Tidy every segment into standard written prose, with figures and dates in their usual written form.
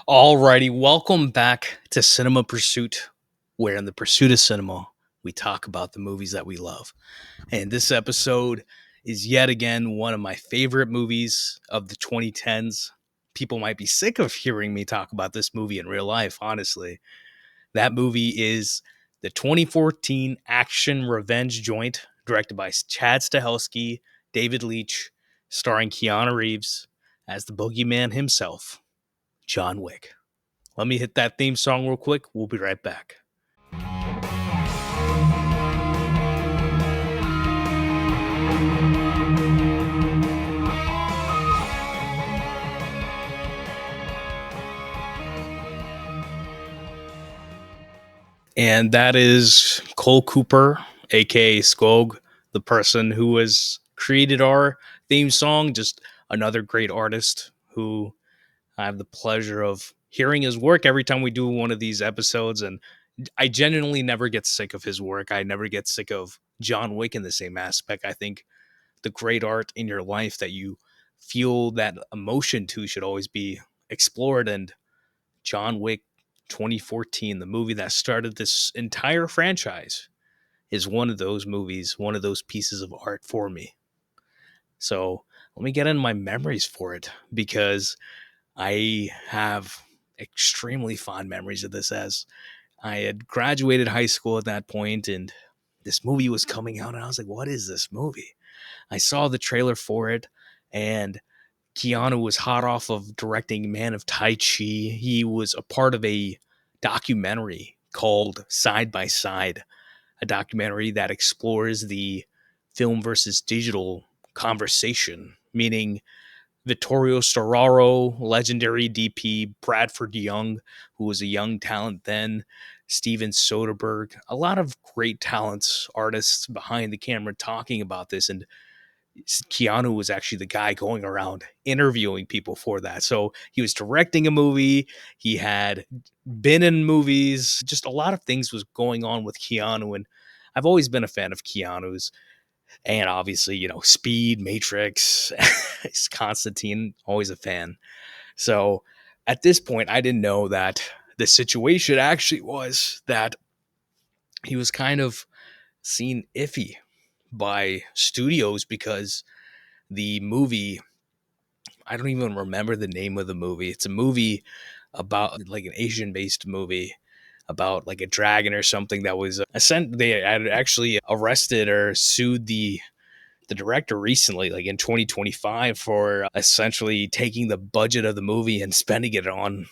Alrighty, welcome back to Cinema Pursuit, where in the pursuit of cinema, we talk about the movies that we love. And this episode is yet again one of my favorite movies of the 2010s. People might be sick of hearing me talk about this movie in real life, honestly. That movie is the 2014 action revenge joint, directed by Chad Stahelski, David Leitch, starring Keanu Reeves as the boogeyman himself, John Wick. Let me hit that theme song real quick. We'll be right back. And that is Cole Cooper, aka Skog, the person who has created our theme song. Just another great artist who I have the pleasure of hearing his work every time we do one of these episodes. And I genuinely never get sick of his work. I never get sick of John Wick in the same aspect. I think the great art in your life that you feel that emotion to should always be explored. And John Wick 2014, the movie that started this entire franchise, is one of those movies, one of those pieces of art for me. So let me get into my memories for it because I have extremely fond memories of this, as I had graduated high school at that point and this movie was coming out and I was like, what is this movie? I saw the trailer for it, and Keanu was hot off of directing Man of Tai Chi. He was a part of a documentary called Side by Side, a documentary that explores the film versus digital conversation, meaning Vittorio Storaro, legendary DP, Bradford Young, who was a young talent then, Steven Soderbergh, a lot of great talents, artists behind the camera talking about this. And Keanu was actually the guy going around interviewing people for that. So he was directing a movie, he had been in movies, just a lot of things was going on with Keanu. And I've always been a fan of Keanu's. And obviously, Speed, Matrix, Constantine, always a fan. So at this point, I didn't know that the situation actually was that he was kind of seen iffy by studios because the movie, I don't even remember the name of the movie. It's a movie about like an Asian based movie about like a dragon or something that was they had actually arrested or sued the director recently, like in 2025, for essentially taking the budget of the movie and spending it on,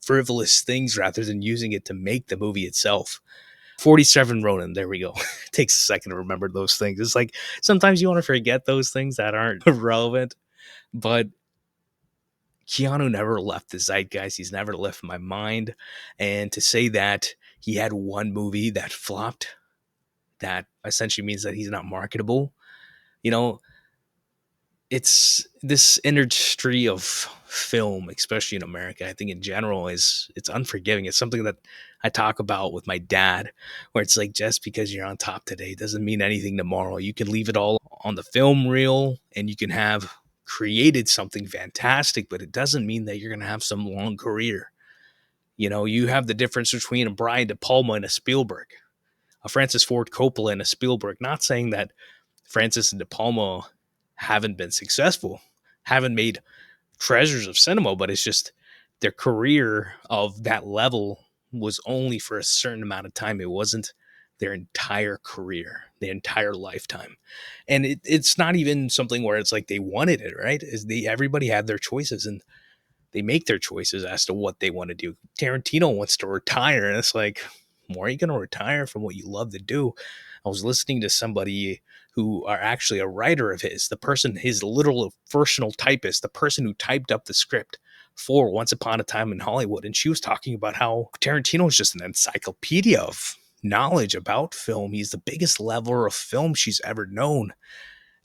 frivolous things rather than using it to make the movie itself. 47 Ronin, there we go. It takes a second to remember those things. It's like sometimes you want to forget those things that aren't relevant, but Keanu never left the zeitgeist. He's never left my mind. And to say that he had one movie that flopped, that essentially means that he's not marketable. You know, it's this industry of film, especially in America, I think in general, it's unforgiving. It's something that I talk about with my dad, where it's like, just because you're on top today doesn't mean anything tomorrow. You can leave it all on the film reel and you can have created something fantastic, but it doesn't mean that you're going to have some long career. You have the difference between a Brian De Palma and a Spielberg, a Francis Ford Coppola and a Spielberg. Not saying that Francis and De Palma haven't been successful, haven't made treasures of cinema, but it's just their career of that level was only for a certain amount of time. It wasn't their entire career, their entire lifetime. And it's not even something where it's like they wanted it, right? Everybody had their choices and they make their choices as to what they want to do. Tarantino wants to retire, and it's like, why are you going to retire from what you love to do? I was listening to somebody who are actually a writer of his, the person, his literal personal typist, the person who typed up the script for Once Upon a Time in Hollywood. And she was talking about how Tarantino is just an encyclopedia of knowledge about film. He's the biggest lover of film she's ever known.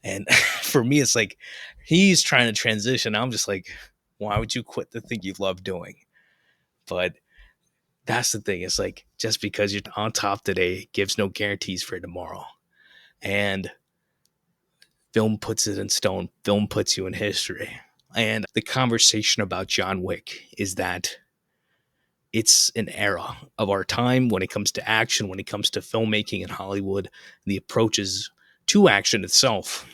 And for me, it's like, he's trying to transition. I'm just like, why would you quit the thing you love doing? But that's the thing. It's like, just because you're on top today gives no guarantees for tomorrow. And film puts it in stone. Film puts you in history. And the conversation about John Wick is that it's an era of our time when it comes to action, when it comes to filmmaking in Hollywood, the approaches to action itself.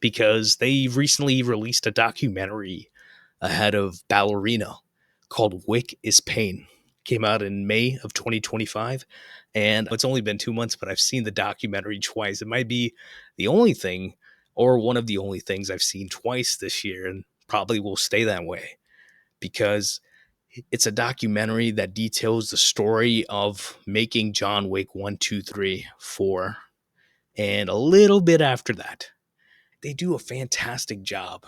Because they recently released a documentary ahead of Ballerina called Wick is Pain. Came out in May of 2025. And it's only been 2 months, but I've seen the documentary twice. It might be the only thing, or one of the only things I've seen twice this year, and probably will stay that way because it's a documentary that details the story of making John Wick 1, 2, 3, 4, and a little bit after that. They do a fantastic job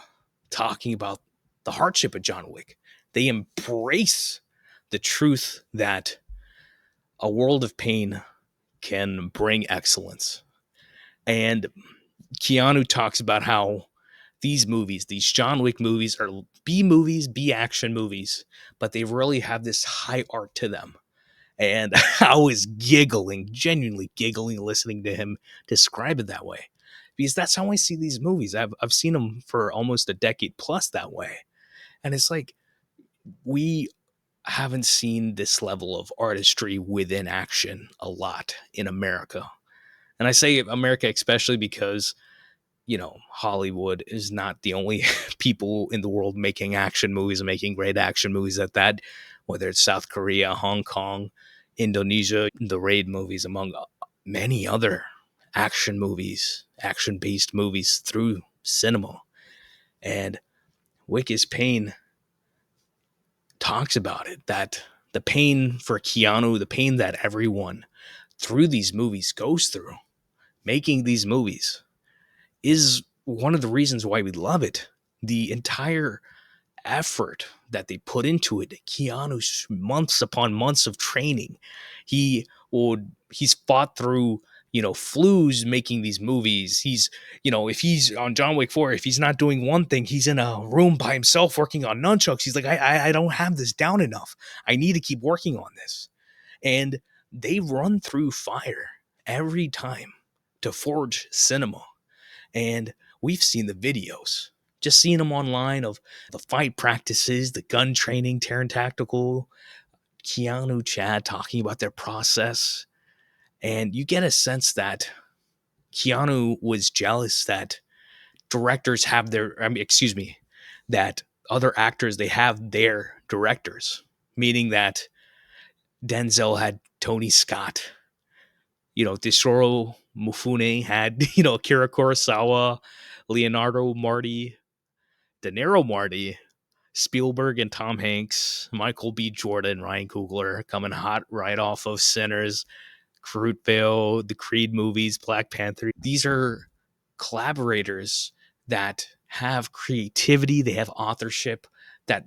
talking about the hardship of John Wick. They embrace the truth that a world of pain can bring excellence. And Keanu talks about how these movies, these John Wick movies, are B movies, B action movies, but they really have this high art to them. And I was giggling, genuinely giggling, listening to him describe it that way. Because that's how I see these movies. I've seen them for almost a decade plus that way. And it's like, we haven't seen this level of artistry within action a lot in America. And I say America especially because, Hollywood is not the only people in the world making action movies and making great action movies at that, whether it's South Korea, Hong Kong, Indonesia, the Raid movies, among many other action movies, action based movies through cinema. And Wick is Pain talks about it, that the pain for Keanu, the pain that everyone through these movies goes through, making these movies, is one of the reasons why we love it. The entire effort that they put into it, Keanu's months upon months of training. He's fought through, flus making these movies. If he's on John Wick 4, if he's not doing one thing, he's in a room by himself working on nunchucks. He's like, I don't have this down enough. I need to keep working on this. And they run through fire every time to forge cinema. And we've seen the videos, just seeing them online of the fight practices, the gun training, Terran Tactical, Keanu, Chad talking about their process. And you get a sense that Keanu was jealous that directors have that other actors, they have their directors, meaning that Denzel had Tony Scott, Tesoro Mufune had, Akira Kurosawa, Leonardo Marty, De Niro Marty, Spielberg and Tom Hanks, Michael B. Jordan, Ryan Coogler coming hot right off of Sinners, Fruitvale, the Creed movies, Black Panther. These are collaborators that have creativity, they have authorship that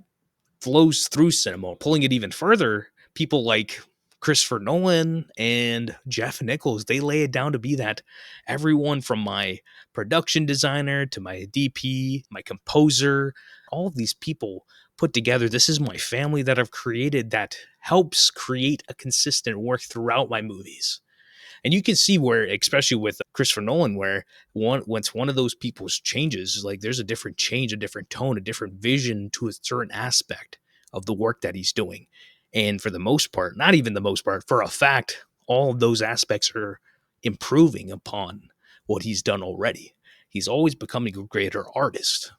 flows through cinema. Pulling it even further, people like Christopher Nolan and Jeff Nichols, they lay it down to be that everyone from my production designer to my DP, my composer, all of these people put together, this is my family that I've created that helps create a consistent work throughout my movies. And you can see where, especially with Christopher Nolan, where once one of those people changes, like there's a different change, a different tone, a different vision to a certain aspect of the work that he's doing. And for the most part, not even the most part, for a fact, all of those aspects are improving upon what he's done already. He's always becoming a greater artist.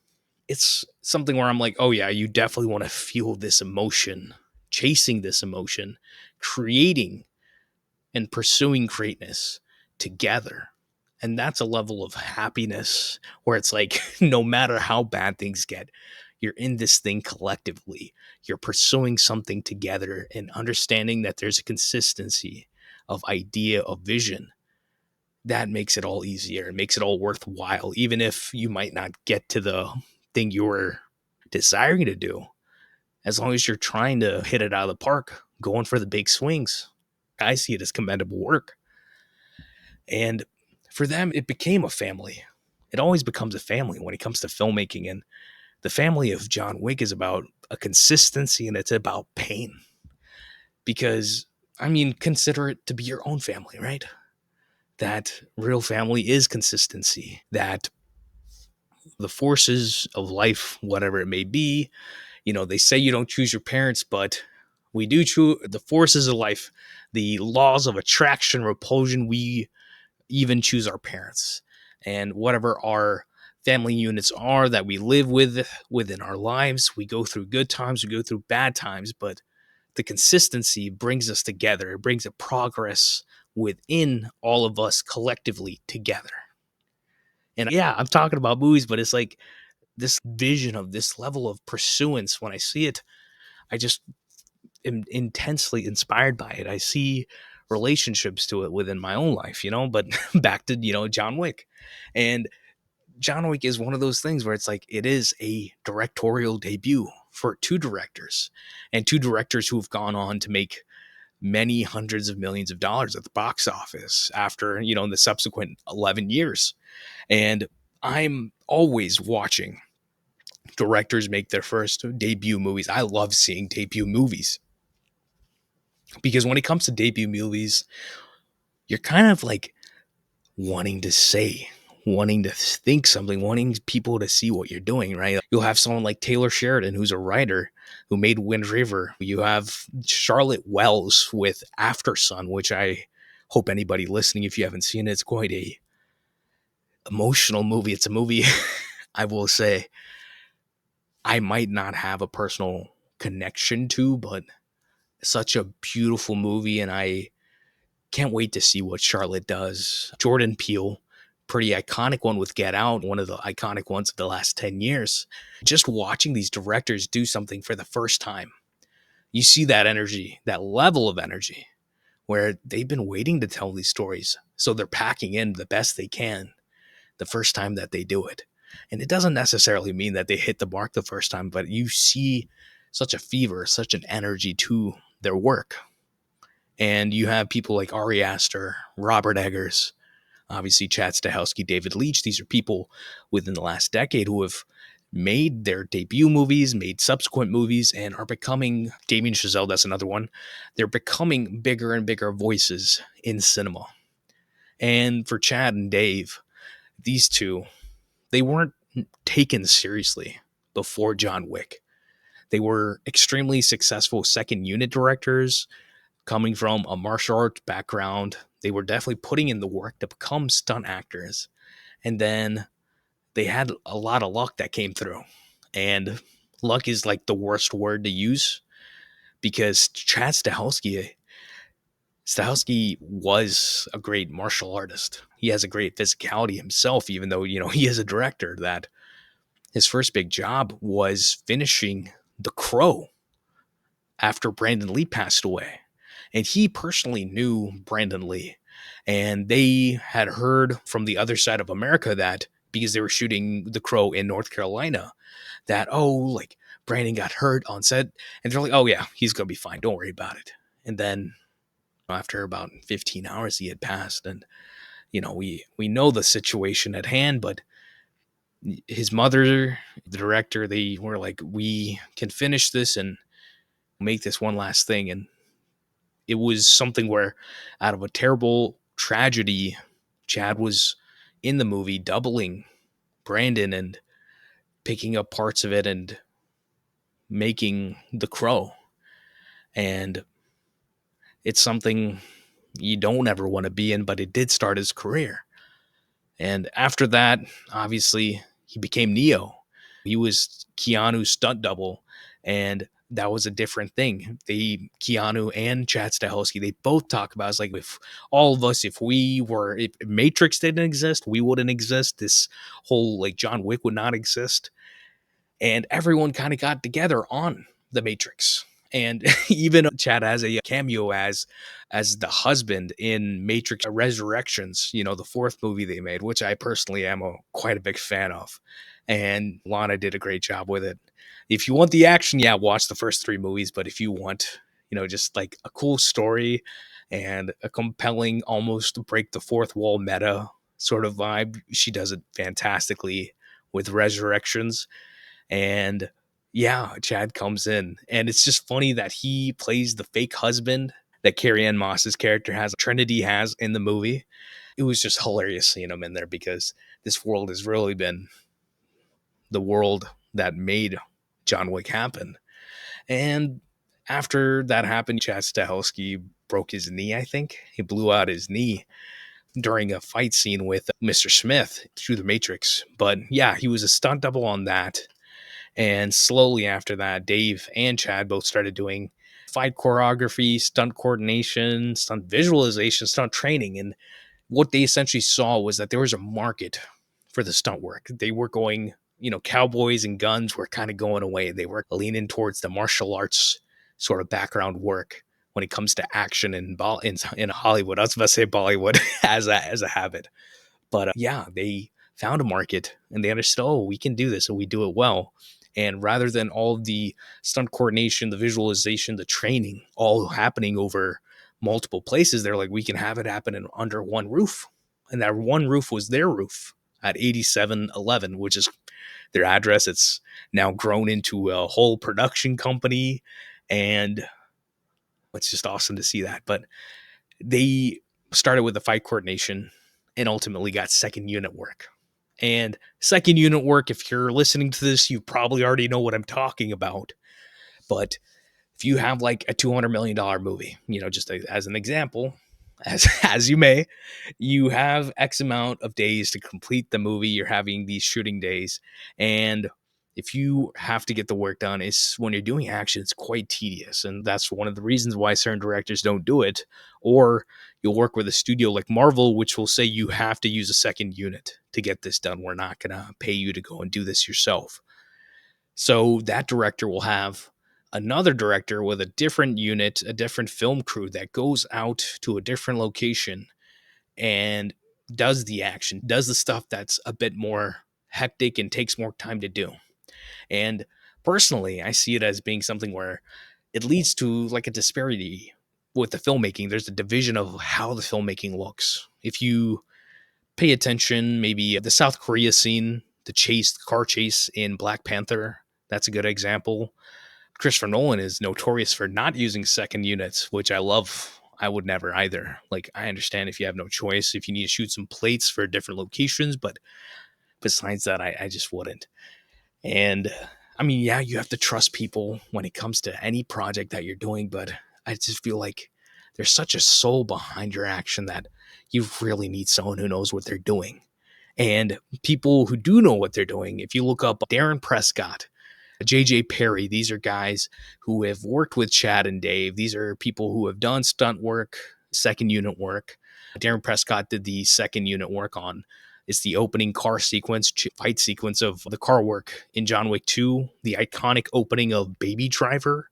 It's something where I'm like, oh yeah, you definitely want to feel this emotion, chasing this emotion, creating and pursuing greatness together. And that's a level of happiness where it's like, no matter how bad things get, you're in this thing collectively. You're pursuing something together and understanding that there's a consistency of idea, of vision. That makes it all easier. It makes it all worthwhile, even if you might not get to the thing you were desiring to do. As long as you're trying to hit it out of the park, going for the big swings, I see it as commendable work. And for them, it became a family. It always becomes a family when it comes to filmmaking. And the family of John Wick is about a consistency and it's about pain. Because, consider it to be your own family, right? That real family is consistency. That the forces of life, whatever it may be. They say you don't choose your parents, but we do choose the forces of life, the laws of attraction, repulsion. We even choose our parents, and whatever our family units are that we live with within our lives. We go through good times, we go through bad times, but the consistency brings us together. It brings a progress within all of us collectively together. And yeah, I'm talking about movies, but it's like this vision of this level of pursuance. When I see it, I just am intensely inspired by it. I see relationships to it within my own life, but back to, John Wick. And John Wick is one of those things where it's like it is a directorial debut for two directors, and two directors who have gone on to make many hundreds of millions of dollars at the box office after, the subsequent 11 years. And I'm always watching directors make their first debut movies. I love seeing debut movies because when it comes to debut movies, you're kind of like wanting to say, wanting to think something, wanting people to see what you're doing, right? You'll have someone like Taylor Sheridan, who's a writer who made Wind River. You have Charlotte Wells with After Sun, which I hope anybody listening, if you haven't seen it, it's quite a emotional movie. It's a movie I will say I might not have a personal connection to, but such a beautiful movie, and I can't wait to see what Charlotte does. Jordan Peele, pretty iconic one with Get Out, one of the iconic ones of the last 10 years. Just watching these directors do something for the first time, you see that energy, that level of energy, where they've been waiting to tell these stories. So they're packing in the best they can the first time that they do it. And it doesn't necessarily mean that they hit the mark the first time, but you see such a fever, such an energy to their work. And you have people like Ari Aster, Robert Eggers, obviously Chad Stahelski, David Leitch. These are people within the last decade who have made their debut movies, made subsequent movies, and are becoming, Damien Chazelle, that's another one. They're becoming bigger and bigger voices in cinema. And for Chad and Dave, these two, they weren't taken seriously before John Wick. They were extremely successful second unit directors coming from a martial arts background. They were definitely putting in the work to become stunt actors. And then they had a lot of luck that came through. And luck is like the worst word to use because Chad Stahelski was a great martial artist. He has a great physicality himself, even though, he is a director. That his first big job was finishing The Crow after Brandon Lee passed away. And he personally knew Brandon Lee. And they had heard from the other side of America that because they were shooting The Crow in North Carolina, that, like Brandon got hurt on set. And they're like, oh, yeah, he's going to be fine. Don't worry about it. And then after about 15 hours, he had passed. And, we know the situation at hand, but his mother, the director, they were like, we can finish this and make this one last thing. And it was something where out of a terrible tragedy, Chad was in the movie doubling Brandon and picking up parts of it and making The Crow. And it's something you don't ever want to be in, but it did start his career. And after that, obviously, he became Neo. He was Keanu's stunt double, and that was a different thing. Keanu and Chad Stahelski, they both talk about it's like if all of us, if Matrix didn't exist, we wouldn't exist. This whole like John Wick would not exist, and everyone kind of got together on the Matrix. And even Chad has a cameo as the husband in Matrix Resurrections, the fourth movie they made, which I personally am quite a big fan of. And Lana did a great job with it. If you want the action, yeah, watch the first three movies. But if you want, just like a cool story and a compelling, almost break the fourth wall meta sort of vibe, she does it fantastically with Resurrections. And yeah, Chad comes in, and it's just funny that he plays the fake husband that Carrie-Anne Moss's character has, Trinity has in the movie. It was just hilarious seeing him in there because this world has really been the world that made John Wick happen. And after that happened, Chad Stahelski broke his knee, I think. He blew out his knee during a fight scene with Mr. Smith through the Matrix. But yeah, he was a stunt double on that. And slowly after that, Dave and Chad both started doing fight choreography, stunt coordination, stunt visualization, stunt training. And what they essentially saw was that there was a market for the stunt work. They were going, cowboys and guns were kind of going away. They were leaning towards the martial arts sort of background work when it comes to action in Hollywood. I was about to say Bollywood as a habit. But yeah, they found a market and they understood, oh, we can do this and we do it well. And rather than all of the stunt coordination, the visualization, the training all happening over multiple places, they're like, we can have it happen under one roof. And that one roof was their roof at 8711, which is their address. It's now grown into a whole production company. And it's just awesome to see that. But they started with the fight coordination and ultimately got second unit work. And second unit work, if you're listening to this, you probably already know what I'm talking about. But if you have like a $200 million movie, just as an example, as you may, you have X amount of days to complete the movie. You're having these shooting days. And if you have to get the work done, it's when you're doing action, it's quite tedious. And that's one of the reasons why certain directors don't do it. Or you'll work with a studio like Marvel, which will say you have to use a second unit to get this done. We're not going to pay you to go and do this yourself. So that director will have another director with a different unit, a different film crew that goes out to a different location and does the action, does the stuff that's a bit more hectic and takes more time to do. And personally, I see it as being something where it leads to like a disparity with the filmmaking. There's a division of how the filmmaking looks. If you pay attention, maybe the South Korea scene, the car chase in Black Panther, that's a good example. Christopher Nolan is notorious for not using second units, which I love. I would never either. Like, I understand if you have no choice, if you need to shoot some plates for different locations, but besides that, I just wouldn't. And I mean, yeah, you have to trust people when it comes to any project that you're doing, but I just feel like there's such a soul behind your action that you really need someone who knows what they're doing. And people who do know what they're doing, if you look up Darren Prescott, JJ Perry, these are guys who have worked with Chad and Dave. These are people who have done stunt work, second unit work. Darren Prescott did the second unit work on it's the opening car sequence, fight sequence of the car work in John Wick 2, the iconic opening of Baby Driver,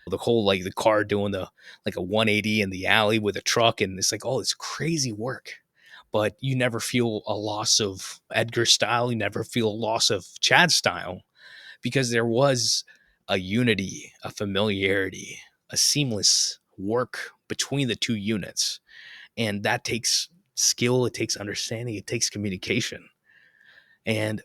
the whole like the car doing the like a 180 in the alley with a truck, and it's like all this crazy work. But you never feel a loss of Edgar style, you never feel a loss of Chad style, because there was a unity, a familiarity, a seamless work between the two units. And that takes skill, it takes understanding, it takes communication. And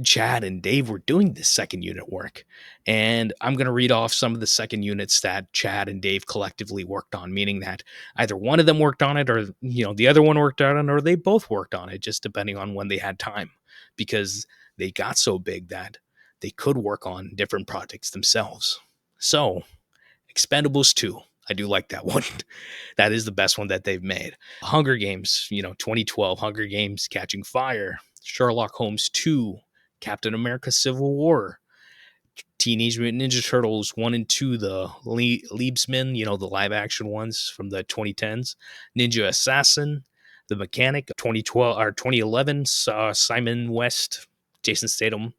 Chad and Dave were doing this second unit work. And I'm going to read off some of the second units that Chad and Dave collectively worked on, meaning that either one of them worked on it or, the other one worked on it or they both worked on it, just depending on when they had time, because they got so big that they could work on different projects themselves. So, Expendables 2. I do like that one. That is the best one that they've made. Hunger Games, 2012, Hunger Games Catching Fire, Sherlock Holmes 2, Captain America Civil War, Teenage Mutant Ninja Turtles 1 and 2, the Liebsman, the live action ones from the 2010s, Ninja Assassin, The Mechanic, 2012 or 2011, Simon West, Jason Statham,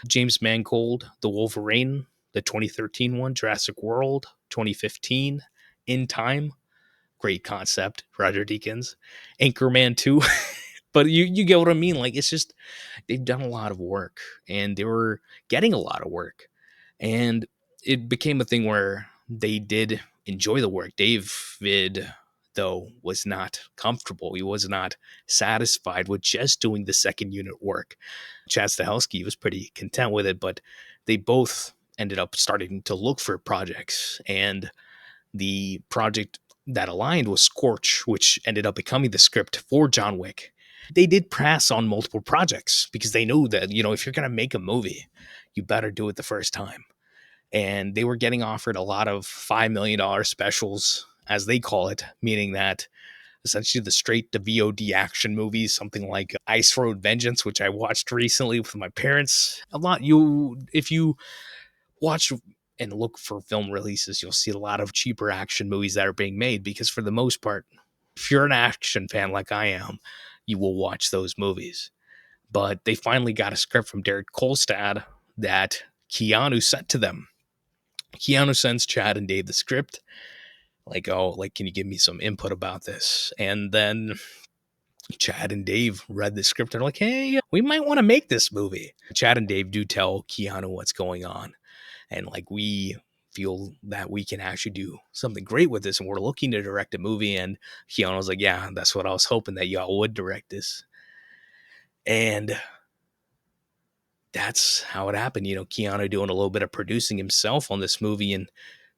James Mangold, The Wolverine, the 2013 one, Jurassic World, 2015, In Time, great concept, Roger Deakins, Anchorman 2. But you get what I mean. Like, it's just, they've done a lot of work and they were getting a lot of work. And it became a thing where they did enjoy the work. David, though, was not comfortable. He was not satisfied with just doing the second unit work. Chad Stahelski was pretty content with it, but they both ended up starting to look for projects. And the project that aligned was Scorch, which ended up becoming the script for John Wick. They did pass on multiple projects because they know that, if you're going to make a movie, you better do it the first time. And they were getting offered a lot of $5 million specials, as they call it, meaning that essentially the straight to VOD action movies, something like Ice Road Vengeance, which I watched recently with my parents. If you watch and look for film releases, you'll see a lot of cheaper action movies that are being made because, for the most part, if you're an action fan like I am, you will watch those movies. But they finally got a script from Derek Kolstad that Keanu sent to them. Keanu sends Chad and Dave the script, like, oh, like, can you give me some input about this? And then Chad and Dave read the script and are like, hey, we might want to make this movie. Chad and Dave do tell Keanu what's going on. And like, we feel that we can actually do something great with this. And we're looking to direct a movie. And Keanu was like, yeah, that's what I was hoping, that y'all would direct this. And that's how it happened. Keanu doing a little bit of producing himself on this movie. And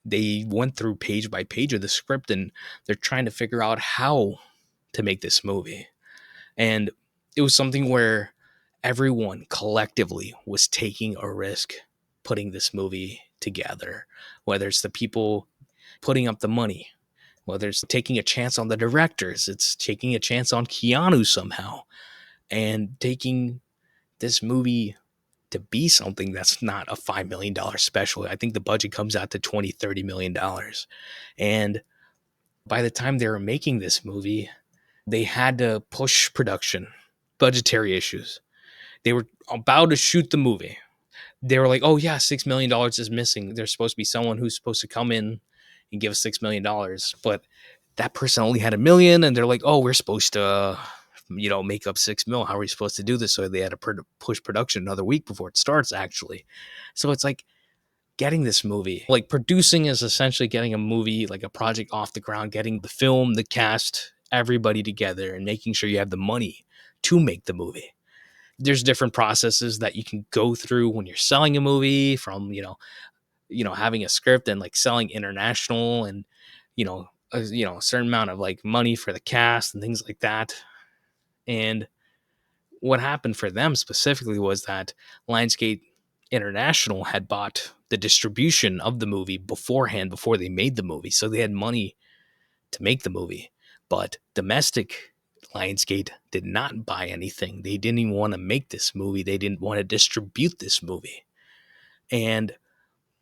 they went through page by page of the script and they're trying to figure out how to make this movie. And it was something where everyone collectively was taking a risk putting this movie together, whether it's the people putting up the money, whether it's taking a chance on the directors, it's taking a chance on Keanu somehow, and taking this movie to be something that's not a $5 million special. I think the budget comes out to $20-30 million. And by the time they were making this movie, they had to push production, budgetary issues. They were about to shoot the movie. They were like, oh, yeah, $6 million is missing. There's supposed to be someone who's supposed to come in and give us $6 million. But that person only had $1 million. And they're like, oh, we're supposed to, make up $6 million. How are we supposed to do this? So they had to push production another week before it starts, actually. So it's like, getting this movie, like, producing is essentially getting a movie, like a project, off the ground, getting the film, the cast, everybody together, and making sure you have the money to make the movie. There's different processes that you can go through when you're selling a movie, from having a script and like selling international, and a certain amount of like money for the cast and things like that. And what happened for them specifically was that Lionsgate International had bought the distribution of the movie beforehand, before they made the movie. So they had money to make the movie. But domestic Lionsgate did not buy anything. They didn't even want to make this movie. They didn't want to distribute this movie. And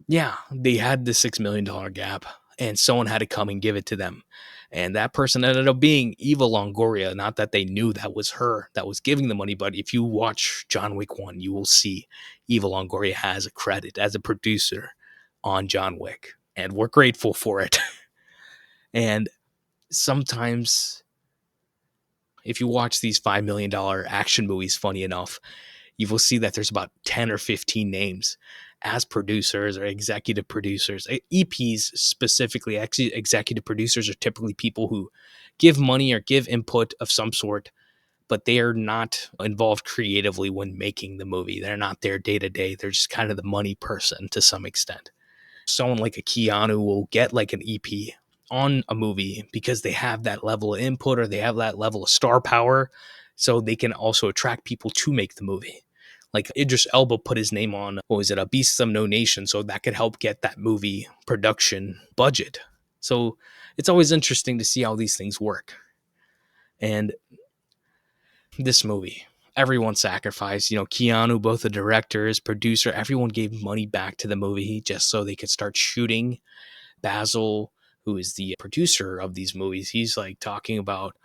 yeah, they had the $6 million gap, and someone had to come and give it to them. And that person ended up being Eva Longoria. Not that they knew that was her that was giving the money, but if you watch John Wick 1, you will see Eva Longoria has a credit as a producer on John Wick. And we're grateful for it. And sometimes, if you watch these $5 million action movies, funny enough, you will see that there's about 10 or 15 names as producers or executive producers. EPs specifically, executive producers, are typically people who give money or give input of some sort, but they are not involved creatively when making the movie. They're not there day to day. They're just kind of the money person to some extent. Someone like a Keanu will get like an EP on a movie because they have that level of input or they have that level of star power, so they can also attract people to make the movie. Like Idris Elba put his name on, what was it, A Beast of No Nation, so that could help get that movie production budget. So it's always interesting to see how these things work. And this movie, everyone sacrificed. Keanu, both the directors, producer, everyone gave money back to the movie just so they could start shooting. Basil, who is the producer of these movies, he's like talking about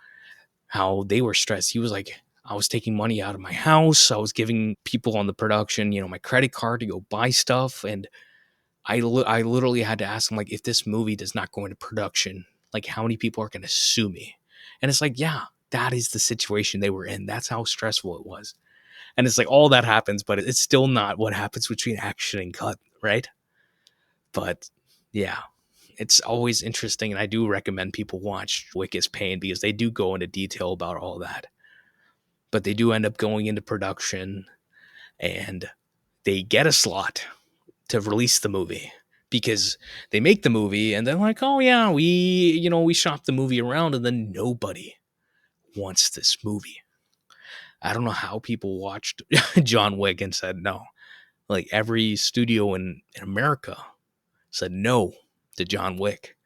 how they were stressed. He was like, I was taking money out of my house. I was giving people on the production, my credit card to go buy stuff. And I literally had to ask him, like, if this movie does not go into production, like, how many people are going to sue me? And it's like, yeah, that is the situation they were in. That's how stressful it was. And it's like, all that happens, but it's still not what happens between action and cut, right? But yeah, it's always interesting. And I do recommend people watch Wick is Pain because they do go into detail about all that. But they do end up going into production and they get a slot to release the movie because they make the movie and they're like, oh yeah, we shop the movie around, and then nobody wants this movie. I don't know how people watched John Wick and said no. Like every studio in America said no to John Wick.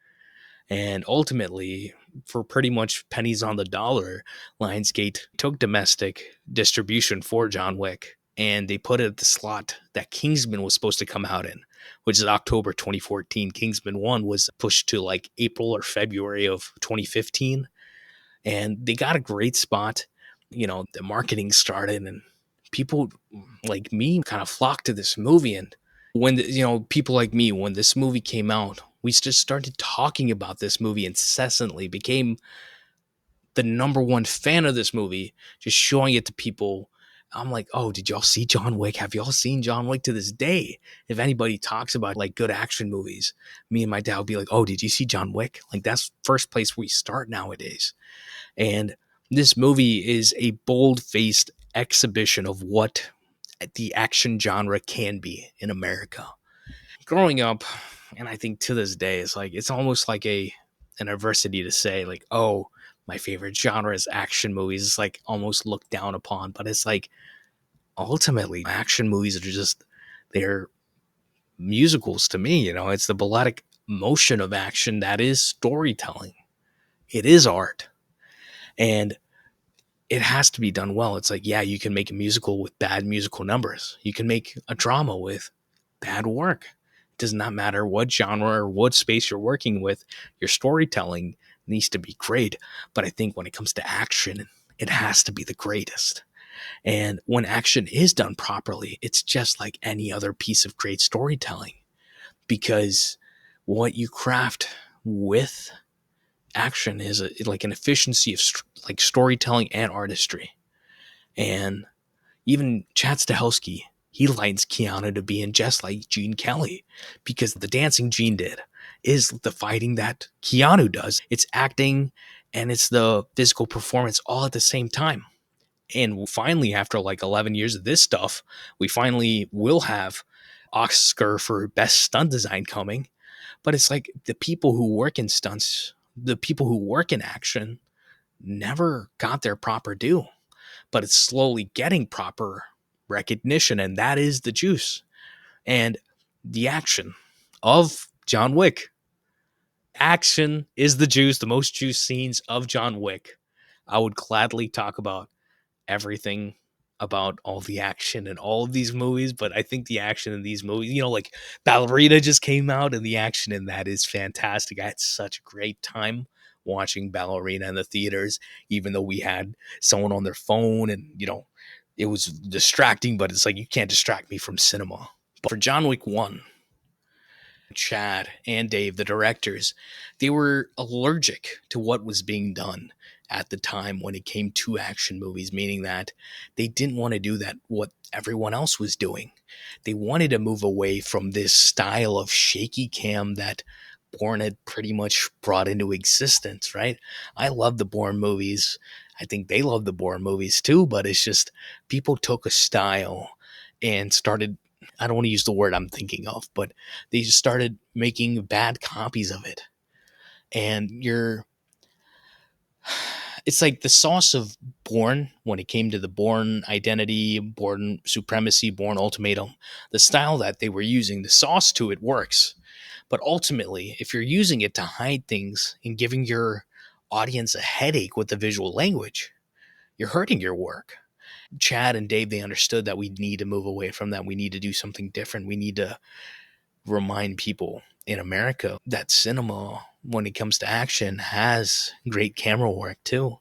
And ultimately, for pretty much pennies on the dollar, Lionsgate took domestic distribution for John Wick and they put it at the slot that Kingsman was supposed to come out in, which is October 2014. Kingsman 1 was pushed to like April or February of 2015. And they got a great spot. The marketing started and people like me kind of flocked to this movie. And people like me, when this movie came out, we just started talking about this movie incessantly, became the number one fan of this movie, just showing it to people. I'm like, oh, did y'all see John Wick? Have y'all seen John Wick? To this day, if anybody talks about like good action movies, me and my dad will be like, oh, did you see John Wick? Like that's first place we start nowadays. And this movie is a bold-faced exhibition of what the action genre can be in America. Growing up, and I think to this day, it's almost like an adversity to say like, oh, my favorite genre is action movies. It's like almost looked down upon, but it's like ultimately action movies are just they're musicals to me. It's the balletic motion of action that is storytelling. It is art, and it has to be done well. It's like, yeah, you can make a musical with bad musical numbers. You can make a drama with bad work. It does not matter what genre or what space you're working with. Your storytelling needs to be great. But I think when it comes to action, it has to be the greatest. And when action is done properly, it's just like any other piece of great storytelling. Because what you craft with action is like an efficiency of like storytelling and artistry. And even Chad Stahelski, he likes Keanu to be in just like Gene Kelly, because the dancing Gene did is the fighting that Keanu does. It's acting and it's the physical performance all at the same time. And finally, after like 11 years of this stuff, we finally will have Oscar for best stunt design coming. But it's like the people who work in stunts, the people who work in action never got their proper due, but it's slowly getting proper recognition. And that is the juice. And the action of John Wick. Action is the juice, the most juice scenes of John Wick. I would gladly talk about everything about all the action in all of these movies, but I think the action in these movies, like Ballerina just came out and the action in that is fantastic. I had such a great time watching Ballerina in the theaters, even though we had someone on their phone and, it was distracting, but it's like you can't distract me from cinema. But for John Wick 1, Chad and Dave, the directors, they were allergic to what was being done at the time when it came to action movies, meaning that they didn't want to do that what everyone else was doing. They wanted to move away from this style of shaky cam that Bourne had pretty much brought into existence, right? I love the Bourne movies. I think they love the Bourne movies too, but it's just people took a style and started, I don't want to use the word I'm thinking of, but they just started making bad copies of it. And it's like the sauce of Bourne when it came to the Bourne identity, Bourne supremacy, Bourne ultimatum, the style that they were using, the sauce to it works. But ultimately, if you're using it to hide things and giving your audience a headache with the visual language, you're hurting your work. Chad and Dave, they understood that we need to move away from that. We need to do something different. We need to remind people in America that cinema, when it comes to action, has great camera work too.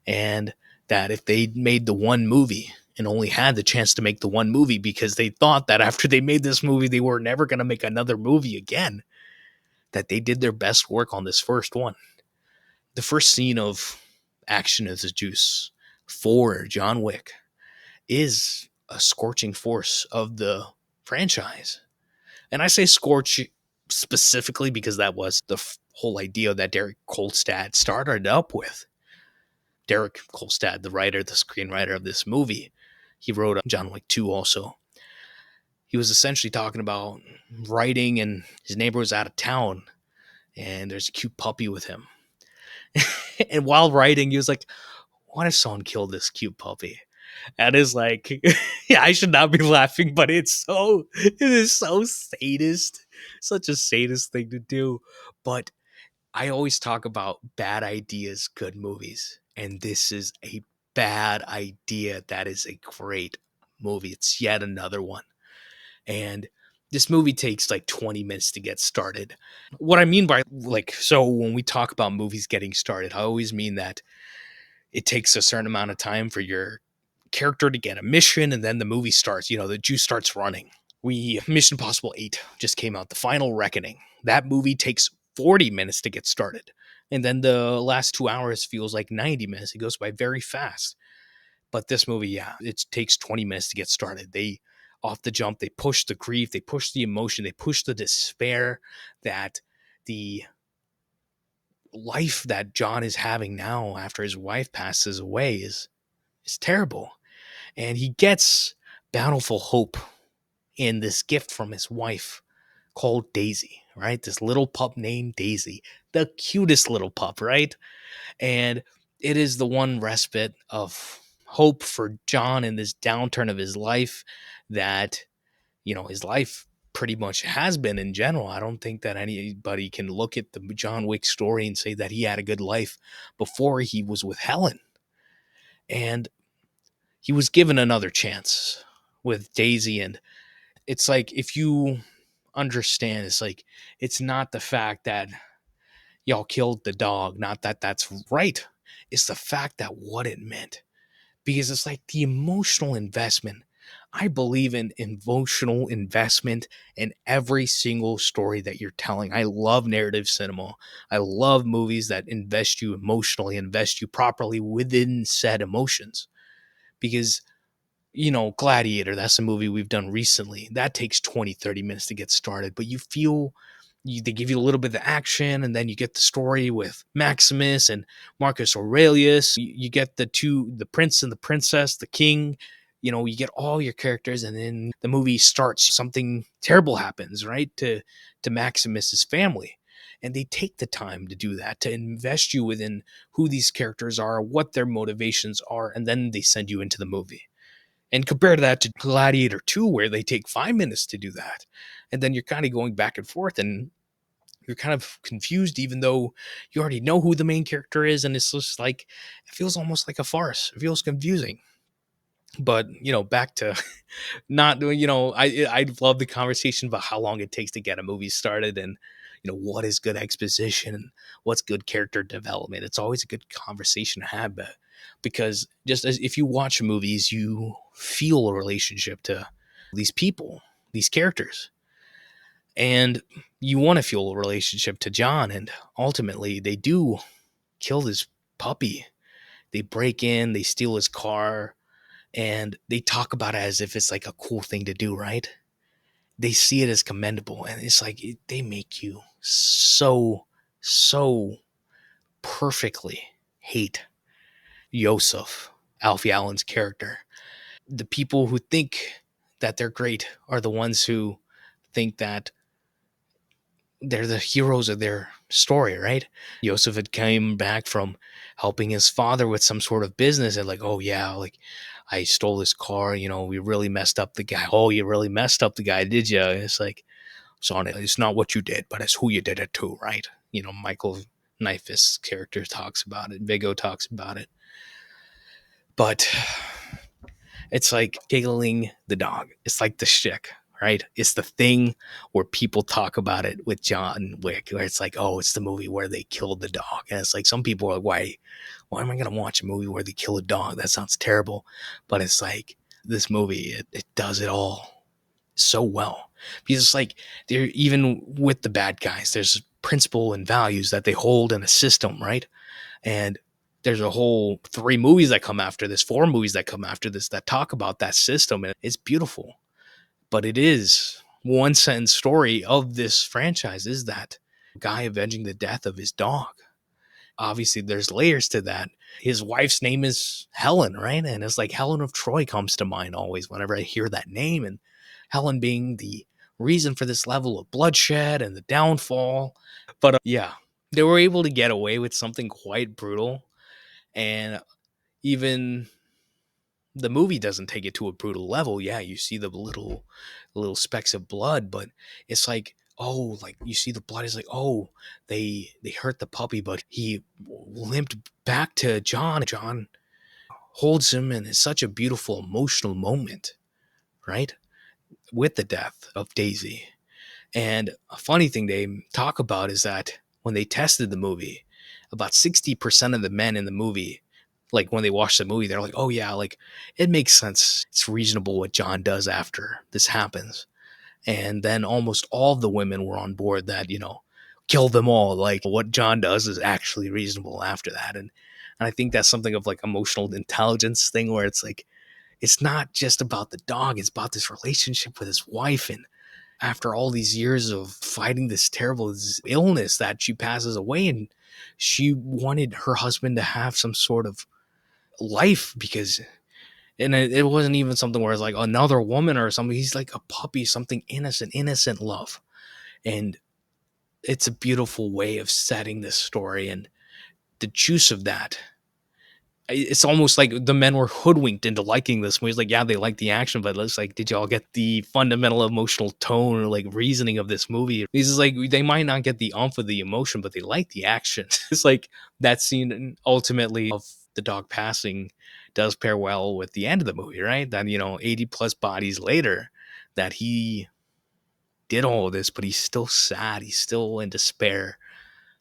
And that if they made the one movie and only had the chance to make the one movie because they thought that after they made this movie, they were never going to make another movie again, that they did their best work on this first one. The first scene of Action is the Juice for John Wick is a scorching force of the franchise. And I say scorch specifically because that was the whole idea that Derek Kolstad started up with. Derek Kolstad, the writer, the screenwriter of this movie, he wrote John Wick 2 also. He was essentially talking about writing and his neighbor was out of town and there's a cute puppy with him. And while writing, he was like, what if someone killed this cute puppy? That is like, yeah, I should not be laughing, but it is so sadist, such a sadist thing to do. But I always talk about bad ideas, good movies, and this is a bad idea that is a great movie. It's yet another one. And this movie takes like 20 minutes to get started. What I mean by like, so when we talk about movies getting started, I always mean that it takes a certain amount of time for your character to get a mission, and then the movie starts. The juice starts running. Mission Impossible 8 just came out, The Final Reckoning. That movie takes 40 minutes to get started. And then the last 2 hours feels like 90 minutes. It goes by very fast. But this movie, yeah, it takes 20 minutes to get started. They, off the jump, they push the grief, they push the emotion, they push the despair that the life that John is having now after his wife passes away is terrible. And he gets bountiful hope in this gift from his wife called Daisy, right? This little pup named Daisy, the cutest little pup, right? And it is the one respite of hope for John in this downturn of his life that, his life pretty much has been in general. I don't think that anybody can look at the John Wick story and say that he had a good life before he was with Helen. And he was given another chance with Daisy. And it's like, if you understand, it's like, it's not the fact that y'all killed the dog, not that that's right. It's the fact that what it meant. Because it's like the emotional investment. I believe in emotional investment in every single story that you're telling. I love narrative cinema. I love movies that invest you emotionally, invest you properly within said emotions. Because Gladiator, that's a movie we've done recently. That takes 20, 30 minutes to get started, but they give you a little bit of action, and then you get the story with Maximus and Marcus Aurelius. You get the prince and the princess, the king. You get all your characters, and then the movie starts. Something terrible happens, right, to Maximus's family. And they take the time to do that, to invest you within who these characters are, what their motivations are, and then they send you into the movie. And compare that to Gladiator 2, where they take 5 minutes to do that. And then you're kind of going back and forth, and you're kind of confused, even though you already know who the main character is. And it's just like, it feels almost like a farce. It feels confusing. But, back to not doing, I love the conversation about how long it takes to get a movie started, and, what is good exposition and what's good character development. It's always a good conversation to have, because just as if you watch movies, you feel a relationship to these people, these characters, and you want to feel a relationship to John. And ultimately, they do kill this puppy. They break in, they steal his car, and they talk about it as if it's like a cool thing to do, right? They see it as commendable, and it's like they make you so perfectly hate Yosef, Alfie Allen's character. The people who think that they're great are the ones who think that they're the heroes of their story, right? Yosef had came back from helping his father with some sort of business, and like, oh yeah, like I stole this car, we really messed up the guy. Oh, you really messed up the guy, did you? And it's like, son, it's not what you did, but it's who you did it to, right? Michael Nyqvist's character talks about it. Viggo talks about it. But it's like giggling the dog. It's like the shtick, right? It's the thing where people talk about it with John Wick, where it's like, oh, it's the movie where they killed the dog. And it's like, some people are like, why am I going to watch a movie where they kill a dog? That sounds terrible. But it's like, this movie, it does it all so well. Because it's like, they're even with the bad guys, there's principle and values that they hold in a system, right? And there's a whole 3 movies that come after this, 4 movies that come after this that talk about that system. And it's beautiful. But it is one sentence story of this franchise is that guy avenging the death of his dog. Obviously, there's layers to that. His wife's name is Helen, right? And it's like Helen of Troy comes to mind always whenever I hear that name. And Helen being the reason for this level of bloodshed and the downfall. But yeah, they were able to get away with something quite brutal. And even the movie doesn't take it to a brutal level. Yeah, you see the little specks of blood, but it's like, oh, like you see the blood is like, oh, they hurt the puppy, but he limped back to John. John holds him, and it's such a beautiful emotional moment, right? With the death of Daisy. And a funny thing they talk about is that when they tested the movie, about 60% of the men in the movie, like when they watched the movie, they're like, oh yeah, like it makes sense. It's reasonable what John does after this happens. And then almost all of the women were on board that, kill them all. Like what John does is actually reasonable after that. And I think that's something of like emotional intelligence thing where it's like, it's not just about the dog, it's about this relationship with his wife. And after all these years of fighting this terrible illness that she passes away, and she wanted her husband to have some sort of life because and it wasn't even something where it's like another woman or something. He's like a puppy, something innocent love. And it's a beautiful way of setting this story, and the juice of that, it's almost like the men were hoodwinked into liking this movie. It's like, yeah, they like the action, but it's like, did y'all get the fundamental emotional tone or like reasoning of this movie? This is like, they might not get the umph of the emotion, but they like the action. It's like that scene ultimately of the dog passing does pair well with the end of the movie, right? That, 80 plus bodies later, that he did all of this, but he's still sad. He's still in despair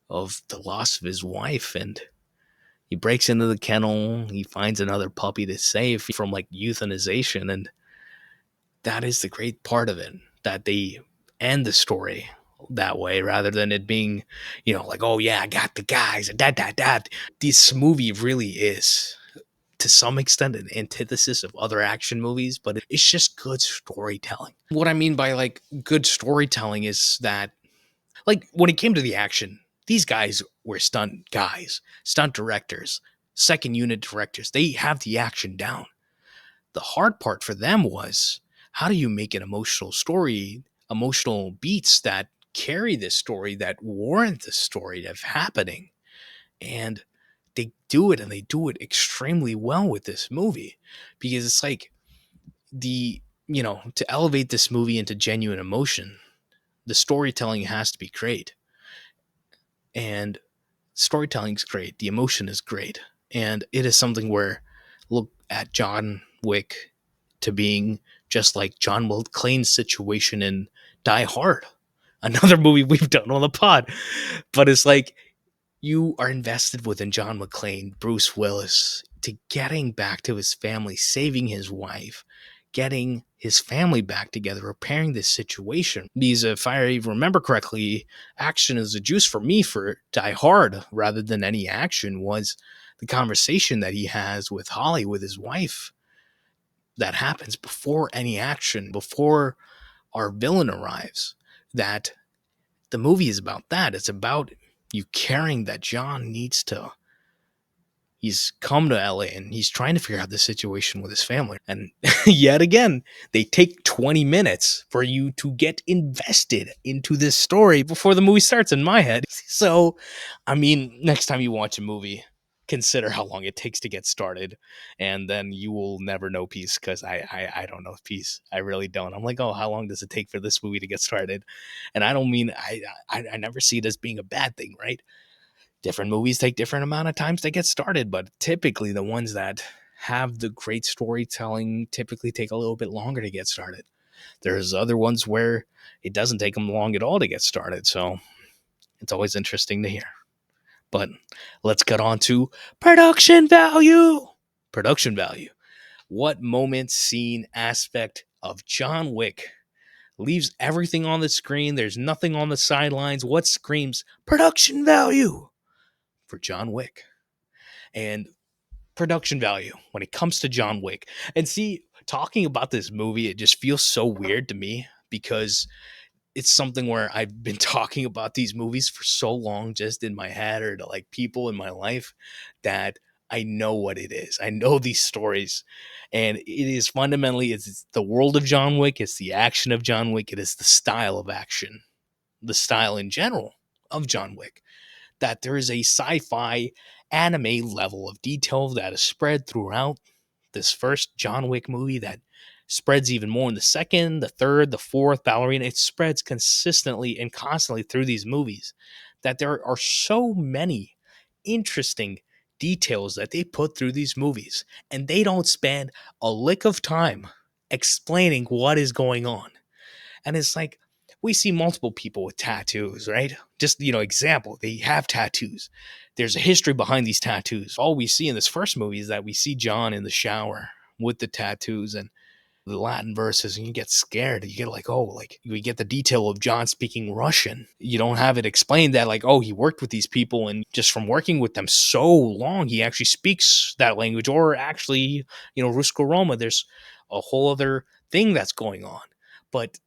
of the loss of his wife. And he breaks into the kennel. He finds another puppy to save from like euthanization. And that is the great part of it, that they end the story that way rather than it being, like, oh yeah, I got the guys, that. This movie really is to some extent an antithesis of other action movies, but it's just good storytelling. What I mean by like good storytelling is that, like, when it came to the action, these guys were stunt guys, stunt directors, second unit directors. They have the action down. The hard part for them was, how do you make an emotional story, emotional beats that carry this story, that warrant the story of happening? And they do it, and they do it extremely well with this movie, because it's like to elevate this movie into genuine emotion, the storytelling has to be great. And storytelling's great, the emotion is great, and it is something where, look at John Wick to being just like John McClane's situation in Die Hard, another movie we've done on the pod. But it's like, you are invested within John McClane, Bruce Willis, to getting back to his family, saving his wife, getting his family back together, repairing this situation. Because if I remember correctly, action is the juice for me for Die Hard rather than any action was the conversation that he has with Holly, with his wife, that happens before any action, before our villain arrives. That the movie is about that. It's about you caring that John needs to, he's come to LA and he's trying to figure out the situation with his family. And yet again, they take 20 minutes for you to get invested into this story before the movie starts, in my head. So, I mean, next time you watch a movie, consider how long it takes to get started, and then you will never know peace, because I don't know peace. I really don't. I'm like, oh, how long does it take for this movie to get started? And I don't mean, I never see it as being a bad thing, right? Different movies take different amount of times to get started, but typically the ones that have the great storytelling typically take a little bit longer to get started. There's other ones where it doesn't take them long at all to get started. So it's always interesting to hear. But let's get on to production value. Production value. What moment, scene, aspect of John Wick leaves everything on the screen? There's nothing on the sidelines. What screams production value for John Wick? And production value when it comes to John Wick. And see, talking about this movie, it just feels so weird to me, because it's something where I've been talking about these movies for so long, just in my head or to like people in my life, that I know what it is. I know these stories, and it is fundamentally, it's the world of John Wick. It's the action of John Wick. It is the style of action, the style in general of John Wick, that there is a sci-fi anime level of detail that is spread throughout this first John Wick movie that spreads even more in the second, the third, the fourth, Ballerina. It spreads consistently and constantly through these movies, that there are so many interesting details that they put through these movies, and they don't spend a lick of time explaining what is going on. And it's like, we see multiple people with tattoos, right? Just, example, they have tattoos. There's a history behind these tattoos. All we see in this first movie is that we see John in the shower with the tattoos and the Latin verses, and you get scared. You get like, oh, like we get the detail of John speaking Russian. You don't have it explained that, like, oh, he worked with these people, and just from working with them so long, he actually speaks that language, or actually, Rusko Roma. There's a whole other thing that's going on, but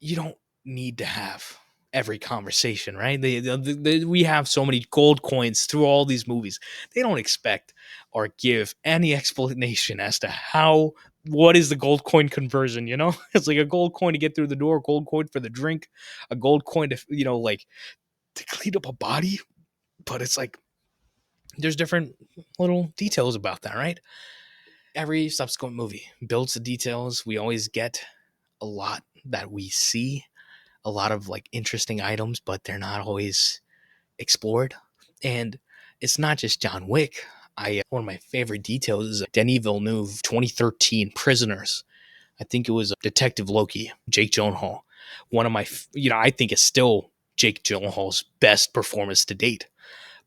you don't need to have every conversation, right? We have so many gold coins through all these movies. They don't expect or give any explanation as to what is the gold coin conversion, It's like a gold coin to get through the door, gold coin for the drink, a gold coin to, like to clean up a body. But it's like there's different little details about that, right? Every subsequent movie builds the details. We always get a lot that we see, a lot of like interesting items, but they're not always explored. And it's not just John Wick. I One of my favorite details is Denis Villeneuve 2013 Prisoners. I think it was Detective Loki, Jake Gyllenhaal. One of my, I think it's still Jake Gyllenhaal's best performance to date.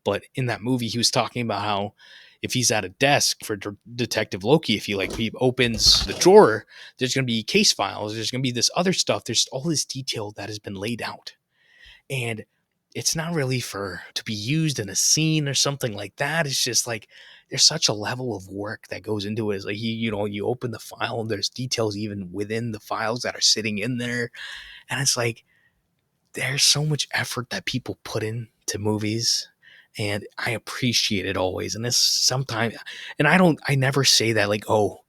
But in that movie, he was talking about how if he's at a desk for Detective Loki, if he opens the drawer, there's going to be case files. There's going to be this other stuff. There's all this detail that has been laid out, and it's not really for to be used in a scene or something like that. It's just like there's such a level of work that goes into it. It's like you open the file and there's details even within the files that are sitting in there, and it's like there's so much effort that people put into movies, and I appreciate it always. And it's sometimes, and I never say that like, oh,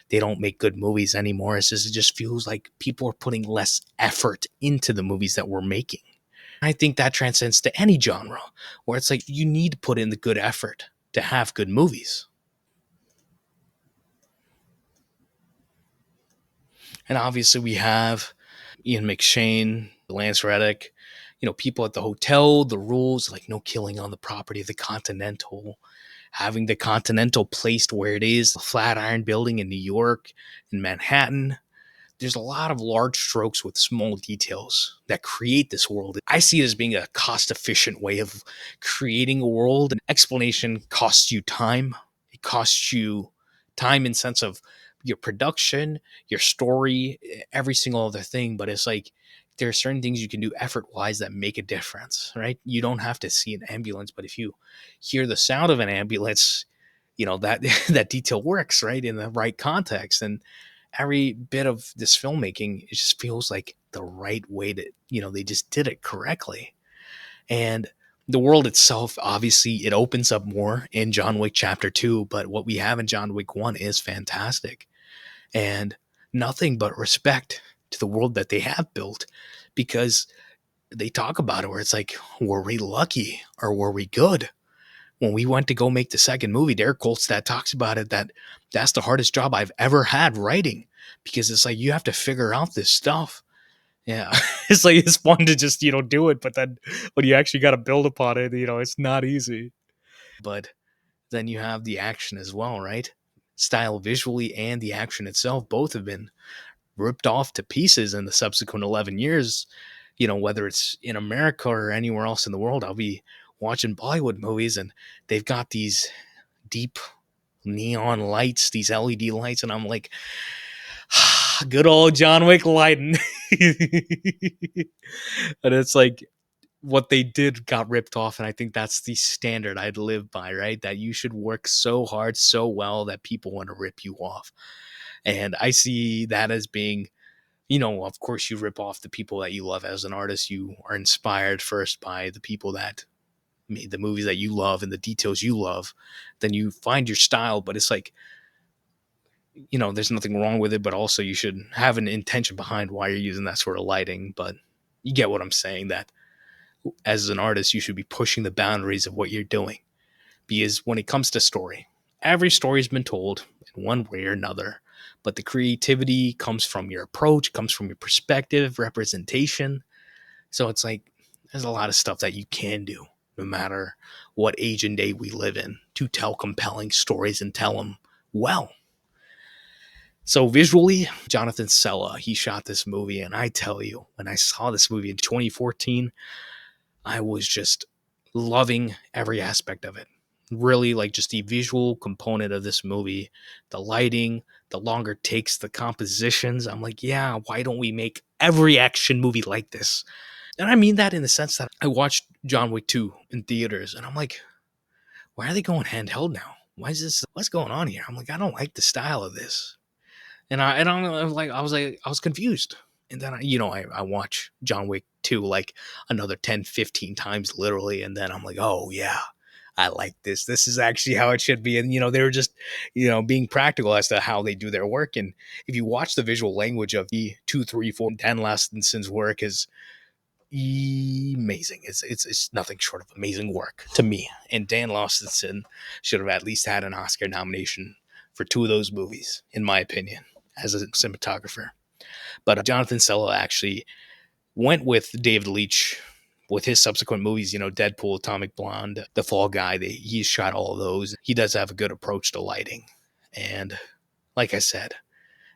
they don't make good movies anymore. It just feels like people are putting less effort into the movies that we're making. I think that transcends to any genre, where it's like you need to put in the good effort to have good movies. And obviously we have Ian McShane, Lance Reddick, people at the hotel, the rules, like no killing on the property of the Continental, having the Continental placed where it is, the Flatiron Building in New York, in Manhattan. There's a lot of large strokes with small details that create this world. I see it as being a cost efficient way of creating a world. An explanation costs you time. It costs you time in sense of your production, your story, every single other thing. But it's like there are certain things you can do effort wise that make a difference, right? You don't have to see an ambulance, but if you hear the sound of an ambulance, that that detail works, right, in the right context. And every bit of this filmmaking, it just feels like the right way to, they just did it correctly. And the world itself, obviously, it opens up more in John Wick Chapter 2, but what we have in John Wick 1 is fantastic. And nothing but respect to the world that they have built, because they talk about it where it's like, were we lucky or were we good? When we went to go make the second movie, Derek Kolstad talks about it, that's the hardest job I've ever had writing, because it's like you have to figure out this stuff. Yeah, it's like it's fun to just do it, but then when you actually got to build upon it, it's not easy. But then you have the action as well, right? Style visually and the action itself both have been ripped off to pieces in the subsequent 11 years. Whether it's in America or anywhere else in the world, I'll be watching Bollywood movies and they've got these deep neon lights, these LED lights, and I'm like, good old John Wick lighting. And it's like what they did got ripped off, and I think that's the standard I'd live by, right? That you should work so hard, so well that people want to rip you off. And I see that as being, of course, you rip off the people that you love as an artist. You are inspired first by the people that made the movies that you love and the details you love. Then you find your style, but it's like, there's nothing wrong with it, but also you should have an intention behind why you're using that sort of lighting. But you get what I'm saying, that as an artist, you should be pushing the boundaries of what you're doing. Because when it comes to story, every story's been told. one way or another. But the creativity comes from your approach, comes from your perspective, representation. So it's like there's a lot of stuff that you can do, no matter what age and day we live in, to tell compelling stories and tell them well. So visually, Jonathan Sella, he shot this movie, and I tell you, when I saw this movie in 2014, I was just loving every aspect of it. Really, like, just the visual component of this movie, the lighting, the longer takes, the compositions. I'm like, yeah, why don't we make every action movie like this? And I mean that in the sense that I watched John Wick 2 in theaters, and I'm like, why are they going handheld now? Why is this? What's going on here? I'm like, I don't like the style of this. I was confused. And then I watch John Wick 2 like another 10, 15 times literally, and then I'm like, oh yeah, I like this. This is actually how it should be. And they were just, being practical as to how they do their work. And if you watch the visual language of the 2, 3, 4, 10 Lassensen's work, is amazing. It's nothing short of amazing work to me. And Dan Laustsen should have at least had an Oscar nomination for 2 of those movies, in my opinion, as a cinematographer. But Jonathan Sella actually went with David Leitch with his subsequent movies, Deadpool, Atomic Blonde, The Fall Guy. He's shot all of those. He does have a good approach to lighting. And like I said,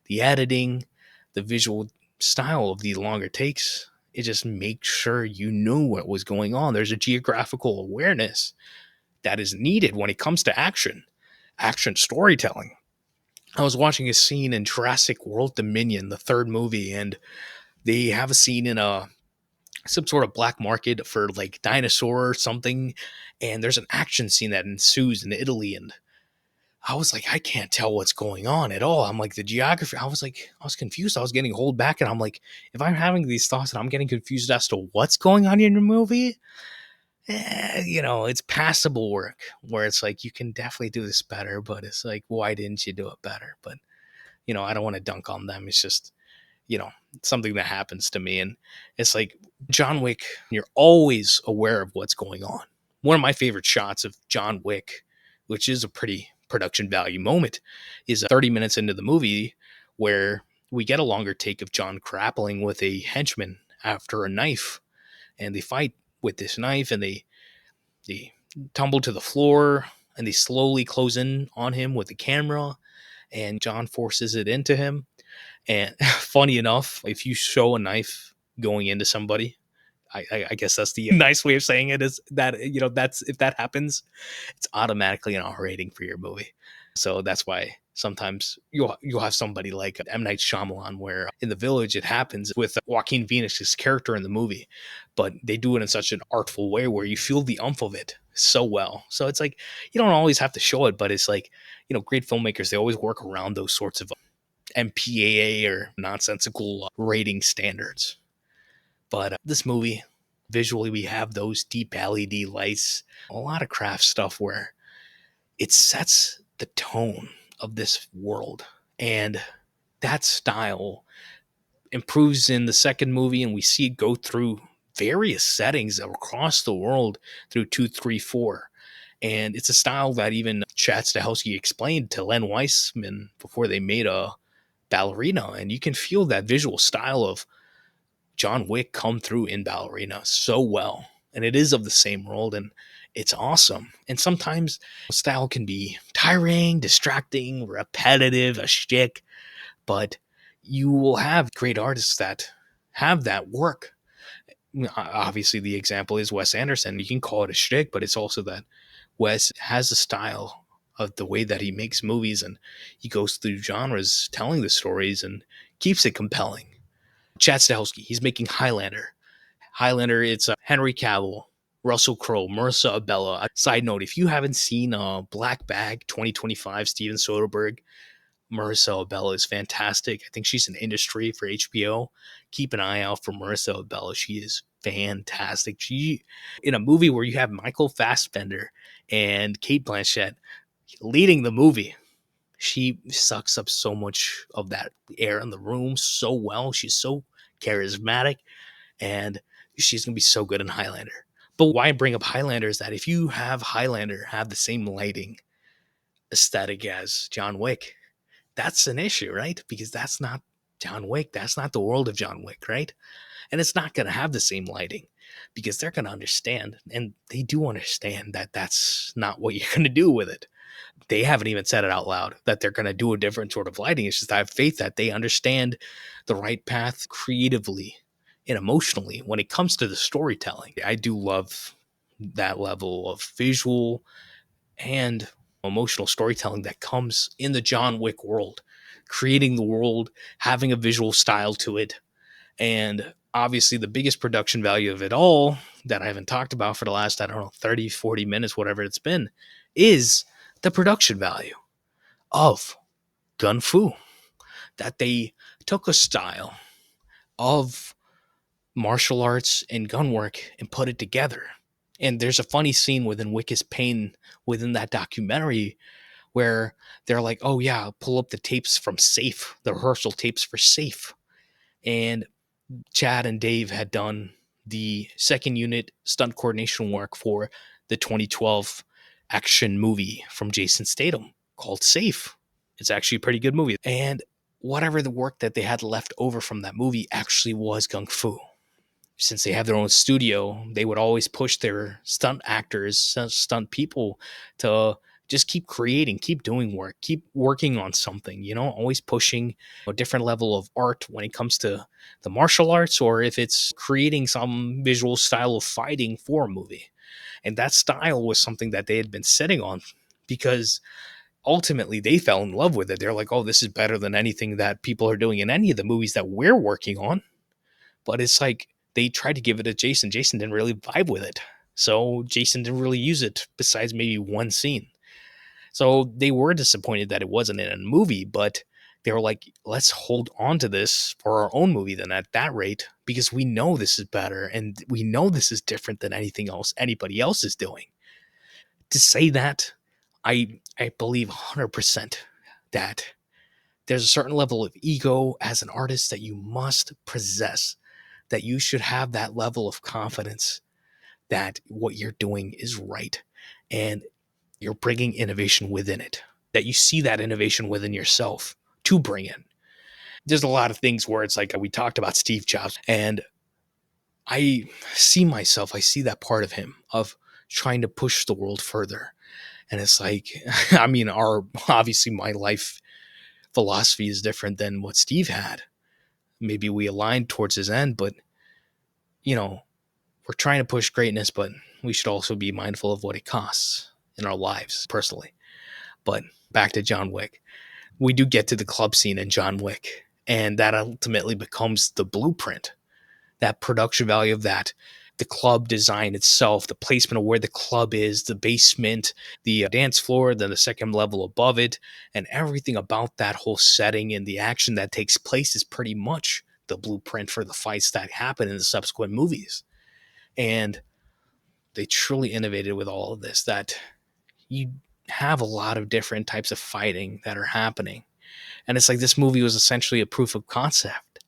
the editing, the visual style of the longer takes, it just makes sure you knew what was going on. There's a geographical awareness that is needed when it comes to action storytelling. I was watching a scene in Jurassic World Dominion, the 3rd movie, and they have a scene in some sort of black market for like dinosaur or something, and there's an action scene that ensues in Italy, and I was like, I can't tell what's going on at all. I'm like, the geography, I was confused. I was getting hold back, and I'm like, if I'm having these thoughts and I'm getting confused as to what's going on in your movie, it's passable work where it's like, you can definitely do this better, but it's like, why didn't you do it better? But, I don't want to dunk on them. It's just, you know, something that happens to me. And it's like John Wick, you're always aware of what's going on. One of my favorite shots of John Wick, which is a pretty production value moment, is 30 minutes into the movie where we get a longer take of John grappling with a henchman after a knife, and they fight with this knife, and they tumble to the floor, and they slowly close in on him with the camera, and John forces it into him. And funny enough, if you show a knife going into somebody, I guess that's the nice way of saying it, is that, that's, if that happens, it's automatically an R rating for your movie. So that's why sometimes you'll have somebody like M. Night Shyamalan, where in The Village it happens with Joaquin Phoenix's character in the movie, but they do it in such an artful way where you feel the umph of it so well. So it's like, you don't always have to show it, but it's like, great filmmakers, they always work around those sorts of MPAA or nonsensical rating standards. But this movie, visually, we have those deep LED lights, a lot of craft stuff where it sets the tone of this world. And that style improves in the second movie, and we see it go through various settings across the world through 2, 3, 4. And it's a style that even Chad Stahelski explained to Len Weissman before they made a Ballerina. And you can feel that visual style of John Wick come through in Ballerina so well. And it is of the same world, and it's awesome. And sometimes style can be tiring, distracting, repetitive, a shtick, but you will have great artists that have that work. Obviously, the example is Wes Anderson. You can call it a shtick, but it's also that Wes has a style of the way that he makes movies, and he goes through genres telling the stories and keeps it compelling. Chad Stahelski, he's making Highlander. It's Henry Cavill, Russell Crowe, Marissa Abella. Side note, if you haven't seen Black Bag 2025, Steven Soderbergh, Marissa Abella is fantastic. I think she's an industry for HBO. Keep an eye out for Marissa Abella. She is fantastic. She, in a movie where you have Michael Fassbender and Kate Blanchett leading the movie, she sucks up so much of that air in the room so well. She's so charismatic, and she's going to be so good in Highlander. But why I bring up Highlander is that if you have Highlander have the same lighting aesthetic as John Wick, that's an issue, right? Because that's not John Wick. That's not the world of John Wick, right? And it's not going to have the same lighting because they're going to understand, and they do understand that that's not what you're going to do with it. They haven't even said it out loud that they're going to do a different sort of lighting. It's just I have faith that they understand the right path creatively and emotionally when it comes to the storytelling. I do love that level of visual and emotional storytelling that comes in the John Wick world, creating the world, having a visual style to it. And obviously, the biggest production value of it all that I haven't talked about for the last, I don't know, 30, 40 minutes, whatever it's been, is the production value of Gun Fu. That they took a style of martial arts and gun work and put it together. And there's a funny scene within Wick is Pain within that documentary where they're like, oh yeah, pull up the tapes from Safe, the rehearsal tapes for Safe. And Chad and Dave had done the second unit stunt coordination work for the 2012 action movie from Jason Statham called Safe. It's actually a pretty good movie. And whatever the work that they had left over from that movie actually was Kung Fu. Since they have their own studio, they would always push their stunt actors, stunt people to just keep creating, keep doing work, keep working on something, always pushing a different level of art when it comes to the martial arts, or if it's creating some visual style of fighting for a movie. And that style was something that they had been sitting on because ultimately they fell in love with it. They're like, oh, this is better than anything that people are doing in any of the movies that we're working on. But it's like they tried to give it to Jason. Jason didn't really vibe with it. So Jason didn't really use it besides maybe one scene. So they were disappointed that it wasn't in a movie, but they were like, let's hold on to this for our own movie then at that rate, because we know this is better and we know this is different than anything else anybody else is doing. To say that, I believe 100% that there's a certain level of ego as an artist that you must possess, that you should have that level of confidence that what you're doing is right and you're bringing innovation within it, that you see that innovation within yourself to bring in. There's a lot of things where it's like we talked about Steve Jobs, and I I see that part of him of trying to push the world further. And it's like, I mean, obviously my life philosophy is different than what Steve had. Maybe we aligned towards his end, but you know, we're trying to push greatness, but we should also be mindful of what it costs in our lives personally. But back to John Wick, we do get to the club scene in John Wick, and that ultimately becomes the blueprint, that production value of that. The club design itself, the placement of where the club is, the basement, the dance floor, then the second level above it, and everything about that whole setting and the action that takes place is pretty much the blueprint for the fights that happen in the subsequent movies. And they truly innovated with all of this, that you have a lot of different types of fighting that are happening. And it's like this movie was essentially a proof of concept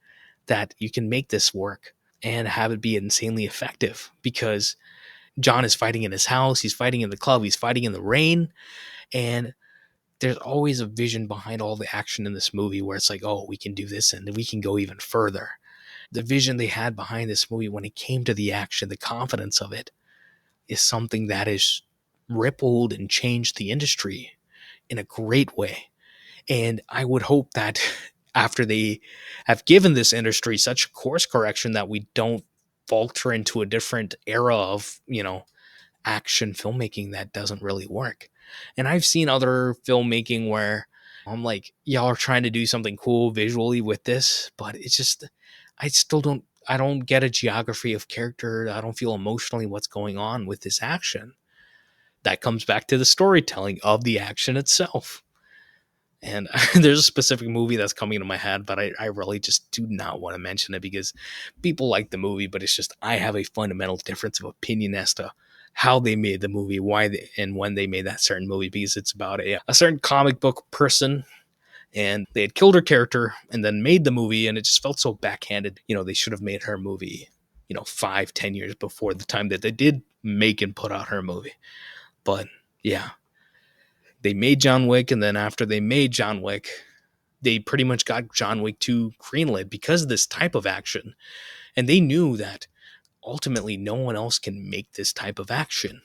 that you can make this work and have it be insanely effective, because John is fighting in his house, he's fighting in the club, he's fighting in the rain, and there's always a vision behind all the action in this movie where it's like, oh, we can do this and we can go even further. The vision they had behind this movie when it came to the action, the confidence of it, is something that has rippled and changed the industry in a great way. And I would hope that after they have given this industry such course correction that we don't falter into a different era of, action filmmaking that doesn't really work. And I've seen other filmmaking where I'm like, y'all are trying to do something cool visually with this, but it's just, I don't get a geography of character. I don't feel emotionally what's going on with this action. That comes back to the storytelling of the action itself. And there's a specific movie that's coming into my head, but I really just do not want to mention it because people like the movie, but it's just I have a fundamental difference of opinion as to how they made the movie, and when they made that certain movie, because it's about a certain comic book person, and they had killed her character and then made the movie, and it just felt so backhanded. They should have made her movie, 5-10 years before the time that they did make and put out her movie. But yeah, they made John Wick, and then after they made John Wick, they pretty much got John Wick 2 greenlit because of this type of action. And they knew that ultimately no one else can make this type of action.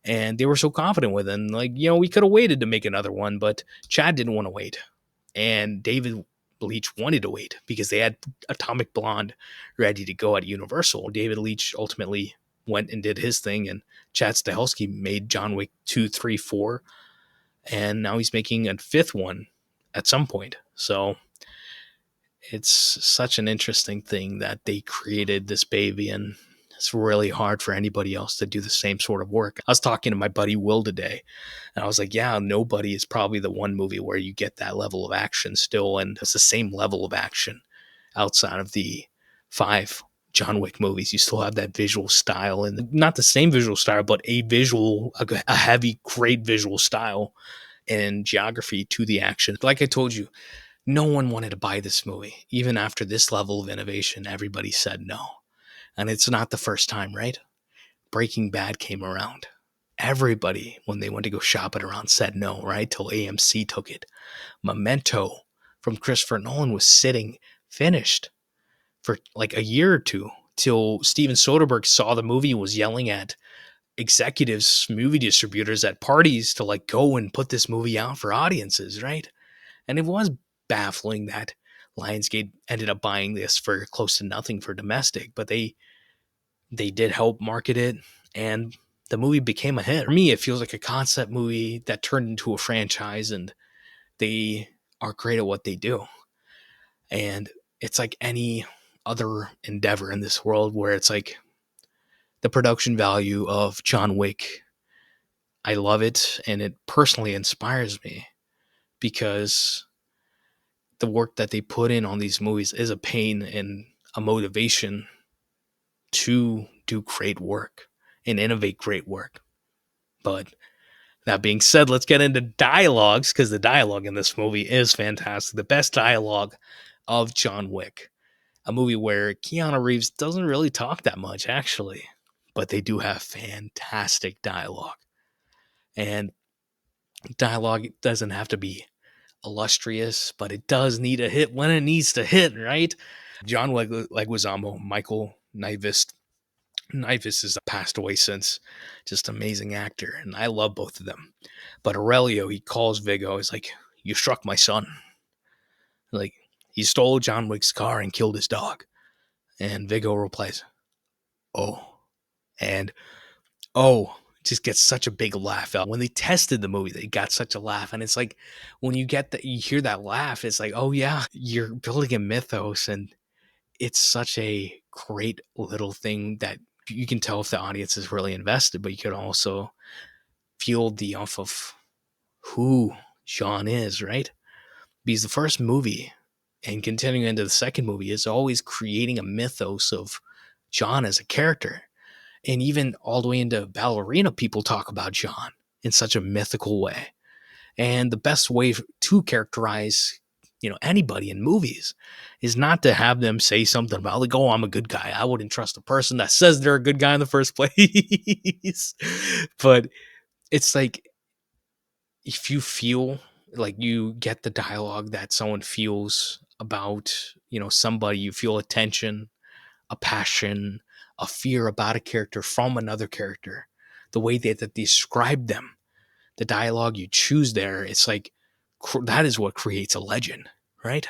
And they were so confident with it. And like, we could have waited to make another one, but Chad didn't want to wait. And David Leitch wanted to wait because they had Atomic Blonde ready to go at Universal. David Leitch ultimately went and did his thing, and Chad Stahelski made John Wick 2, 3, 4, and now he's making a fifth one at some point. So it's such an interesting thing that they created this baby, and it's really hard for anybody else to do the same sort of work. I was talking to my buddy Will today, and I was like, yeah, Nobody is probably the one movie where you get that level of action still, and it's the same level of action outside of the 5 John Wick movies. You still have that visual style, and not the same visual style, but a heavy, great visual style and geography to the action. Like I told you, no one wanted to buy this movie. Even after this level of innovation, everybody said no. And it's not the first time, right? Breaking Bad came around. Everybody, when they went to go shop it around, said no, right? Till AMC took it. Memento from Christopher Nolan was sitting finished for like a year or two till Steven Soderbergh saw the movie and was yelling at executives, movie distributors at parties to like go and put this movie out for audiences, right? And it was baffling that Lionsgate ended up buying this for close to nothing for domestic, but they did help market it, and the movie became a hit. For me, it feels like a concept movie that turned into a franchise, and they are great at what they do. And it's like any other endeavor in this world where it's like the production value of John Wick. I love it, and it personally inspires me because the work that they put in on these movies is a pain and a motivation to do great work and innovate great work. But that being said, let's get into dialogues, because the dialogue in this movie is fantastic. The best dialogue of John Wick. A movie where Keanu Reeves doesn't really talk that much, actually. But they do have fantastic dialogue. And dialogue doesn't have to be illustrious, but it does need a hit when it needs to hit, right? John Leguizamo, Michael Nyqvist. Nyqvist has passed away since. Just amazing actor, and I love both of them. But Aurelio, he calls Viggo. He's like, "You struck my son. Like, he stole John Wick's car and killed his dog." And Viggo replies, "Oh," and "oh." Just gets such a big laugh out. When they tested the movie, they got such a laugh. And it's like when you hear that laugh, it's like, oh yeah, you're building a mythos, and it's such a great little thing that you can tell if the audience is really invested, but you can also feel the off of who John is, right? Because the first movie and continuing into the second movie is always creating a mythos of John as a character. And even all the way into Ballerina, people talk about John in such a mythical way. And the best way to characterize, anybody in movies is not to have them say something about like, "Oh, I'm a good guy." I wouldn't trust a person that says they're a good guy in the first place. But it's like, if you feel like you get the dialogue that someone feels about, somebody, you feel a tension, a passion, a fear about a character from another character, the way that they describe them, the dialogue you choose there, it's like that is what creates a legend, right?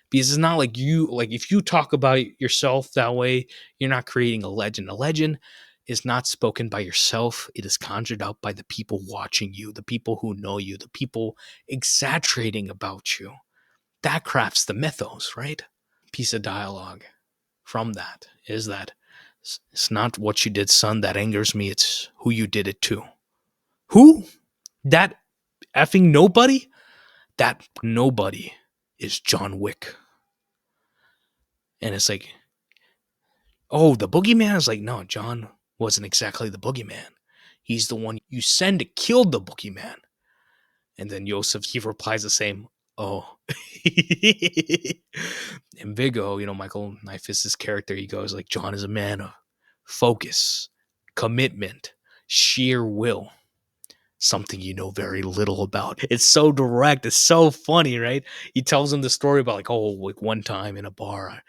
Because it's not like if you talk about yourself that way, you're not creating a legend. A legend is not spoken by yourself. It is conjured up by the people watching you, the people who know you, the people exaggerating about you. That crafts the mythos, right? Piece of dialogue from that is that it's not what you did, son, that angers me. It's who you did it to. Who? That effing nobody? That nobody is John Wick. And it's like, oh, the boogeyman? Is like, no, John wasn't exactly the boogeyman. He's the one you send to kill the boogeyman. And then Yosef, he replies the same, "Oh." And Viggo, Michael Nyqvist's character, he goes like, "John is a man of focus, commitment, sheer will." something you know very little about. It's so direct. It's so funny, right? He tells him the story about like, oh, like one time in a bar,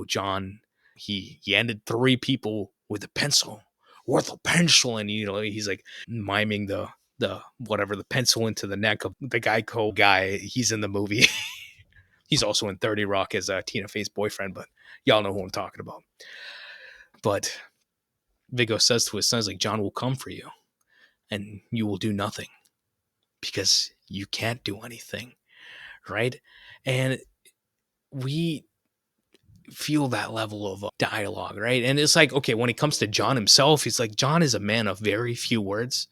John, he ended three people with a pencil, worth a pencil, and he's like miming the whatever the pencil into the neck of the Geico guy. He's in the movie. He's also in 30 Rock as Tina Fey's boyfriend, but y'all know who I'm talking about. But Viggo says to his sons, like, John will come for you and you will do nothing because you can't do anything, right? And we feel that level of dialogue, right? And it's like, okay, when it comes to John himself, he's like, John is a man of very few words,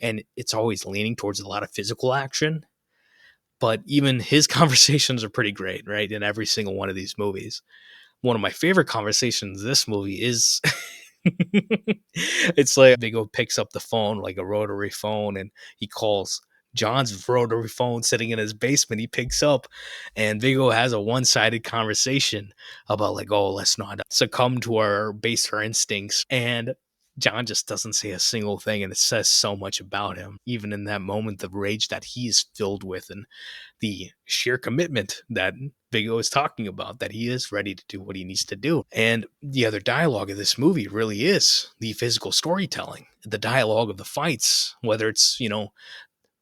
and it's always leaning towards a lot of physical action. But even his conversations are pretty great, right? In every single one of these movies. One of my favorite conversations in this movie is it's like Viggo picks up the phone, like a rotary phone, and he calls John's rotary phone sitting in his basement. He picks up, and Viggo has a one-sided conversation about like, oh, let's not succumb to our baser instincts. And John just doesn't say a single thing, and it says so much about him. Even in that moment, the rage that he's filled with, and the sheer commitment that Viggo is talking about, that he is ready to do what he needs to do. And the other dialogue of this movie really is the physical storytelling, the dialogue of the fights, whether it's,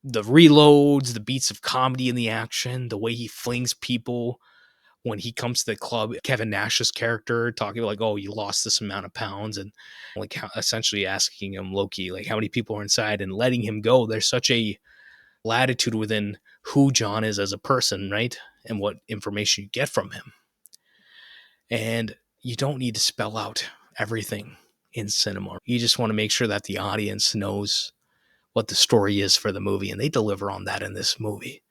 the reloads, the beats of comedy in the action, the way he flings people when he comes to the club. Kevin Nash's character talking about like, oh, you lost this amount of pounds, and like essentially asking him, Loki, like how many people are inside, and letting him go. There's such a latitude within who John is as a person, right? And what information you get from him. And you don't need to spell out everything in cinema. You just want to make sure that the audience knows what the story is for the movie, and they deliver on that in this movie.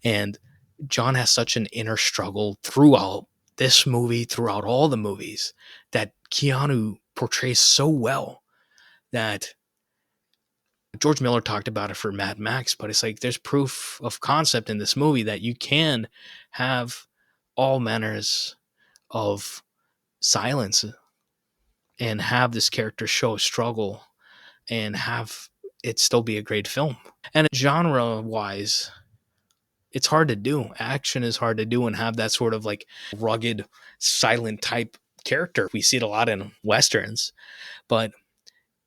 And John has such an inner struggle throughout this movie, throughout all the movies, that Keanu portrays so well, that George Miller talked about it for Mad Max, but it's like there's proof of concept in this movie that you can have all manners of silence and have this character show a struggle and have it still be a great film. And genre wise, it's hard to do. Action is hard to do and have that sort of like rugged, silent type character. We see it a lot in Westerns, but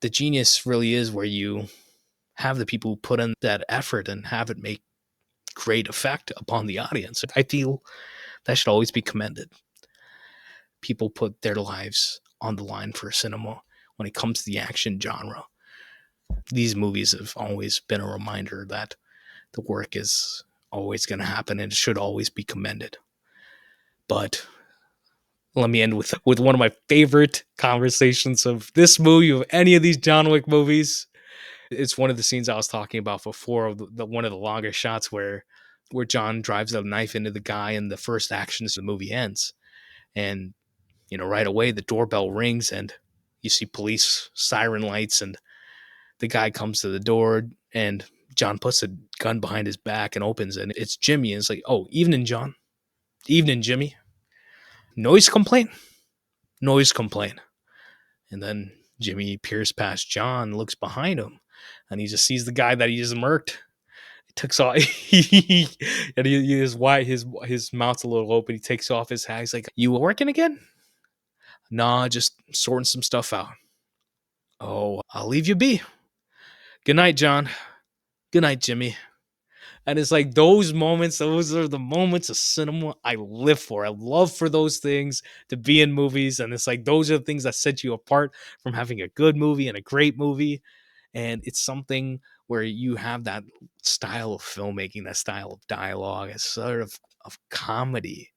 the genius really is where you have the people put in that effort and have it make great effect upon the audience. I feel that should always be commended. People put their lives on the line for cinema when it comes to the action genre. These movies have always been a reminder that the work is always going to happen and it should always be commended. But let me end with one of my favorite conversations of this movie, of any of these John Wick movies. It's one of the scenes I was talking about before, one of the longer shots where John drives a knife into the guy and the first action as the movie ends. And, right away the doorbell rings and you see police siren lights, and the guy comes to the door and John puts a gun behind his back and opens it, and it's Jimmy. And it's like, oh, evening, John. Evening, Jimmy. Noise complaint? Noise complaint. And then Jimmy peers past John, looks behind him, and he just sees the guy that he just murked. He takes off, and his mouth's a little open. He takes off his hat. He's like, "You working again?" Nah, just sorting some stuff out. Oh, I'll leave you be. Good night, John. Good night, Jimmy. And it's like those moments, those are the moments of cinema I live for. I love for those things to be in movies. And it's like those are the things that set you apart from having a good movie and a great movie. And it's something where you have that style of filmmaking, that style of dialogue, a sort of comedy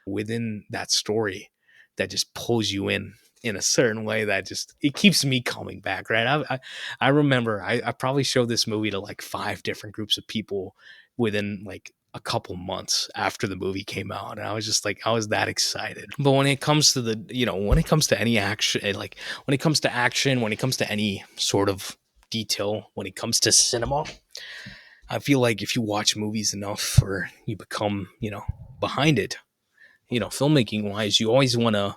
within that story that just pulls you in a certain way that just it keeps me coming back, right? I remember I probably showed this movie to like 5 different groups of people within like a couple months after the movie came out, and I was just like, I was that excited. But when it comes to when it comes to any action, like when it comes to action, when it comes to any sort of detail, when it comes to cinema, I feel like if you watch movies enough or you become behind it, filmmaking wise, you always want to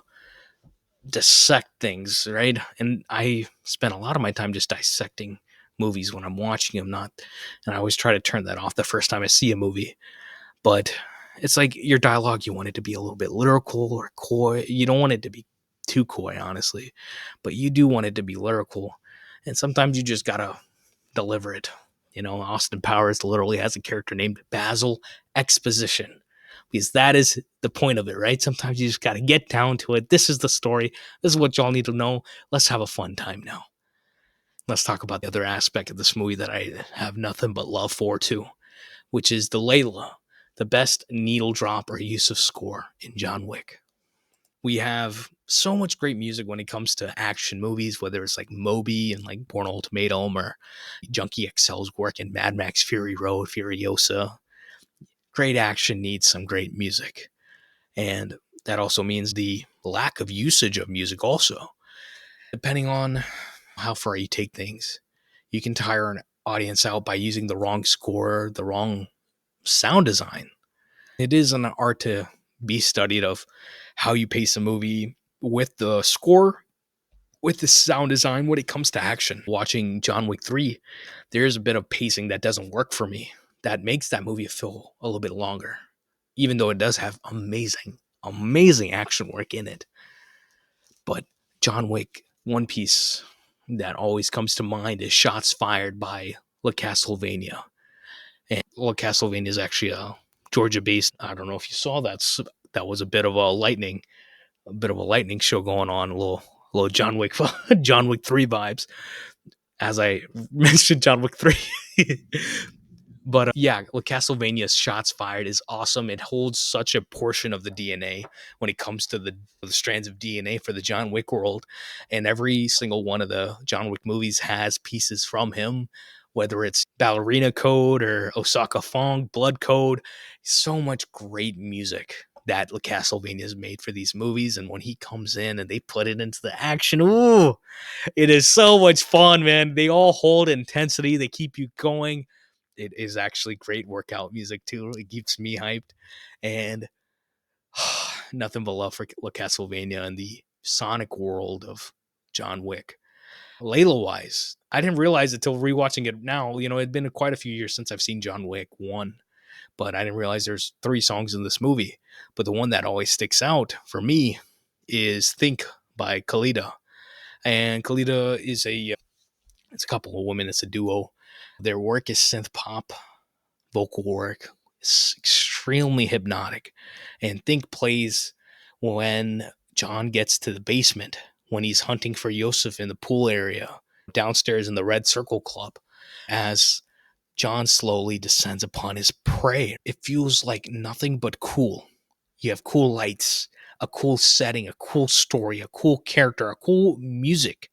dissect things, right? And I spent a lot of my time just dissecting movies when I'm watching them, not, and I always try to turn that off the first time I see a movie. But it's like your dialogue, you want it to be a little bit lyrical or coy. You don't want it to be too coy, honestly, but you do want it to be lyrical. And sometimes you just gotta deliver it. Austin Powers literally has a character named Basil Exposition, because that is the point of it, right? Sometimes you just got to get down to it. This is the story. This is what y'all need to know. Let's have a fun time now. Let's talk about the other aspect of this movie that I have nothing but love for, too, which is the Layla, the best needle drop or use of score in John Wick. We have so much great music when it comes to action movies, whether it's like Moby and like Born Ultimatum, or Junkie XL's work in Mad Max Fury Road, Furiosa. Great action needs some great music. And that also means the lack of usage of music also. Depending on how far you take things, you can tire an audience out by using the wrong score, the wrong sound design. It is an art to be studied of how you pace a movie with the score, with the sound design when it comes to action. Watching John Wick 3, there's a bit of pacing that doesn't work for me. That makes that movie feel a little bit longer, even though it does have amazing action work in it. But John Wick, one piece that always comes to mind is Shots Fired by La Castlevania. And La Castlevania is actually a Georgia-based. I don't know if you saw that. That was a bit of a lightning show going on. A little John Wick, John Wick 3 vibes, as I mentioned John Wick 3. But yeah, Castlevania's Shots Fired is awesome. It holds such a portion of the DNA when it comes to the strands of DNA for the John Wick world. And every single one of the John Wick movies has pieces from him, whether it's Ballerina Code or Osaka Fong, Blood Code. So much great music that Castlevania has made for these movies. And when he comes in and they put it into the action, ooh, it is so much fun, man. They all hold intensity. They keep you going. It is actually great workout music too. It keeps me hyped, and nothing but love for Castlevania and the sonic world of John Wick. Layla wise, I didn't realize it till rewatching it now. It'd been quite a few years since I've seen John Wick 1, but I didn't realize there's 3 songs in this movie. But the one that always sticks out for me is Think by Khalida. And Khalida is it's a couple of women, it's a duo. Their work is synth pop, vocal work. It's extremely hypnotic. And Think plays when John gets to the basement, when he's hunting for Yosef in the pool area, downstairs in the Red Circle Club, as John slowly descends upon his prey. It feels like nothing but cool. You have cool lights, a cool setting, a cool story, a cool character, a cool music.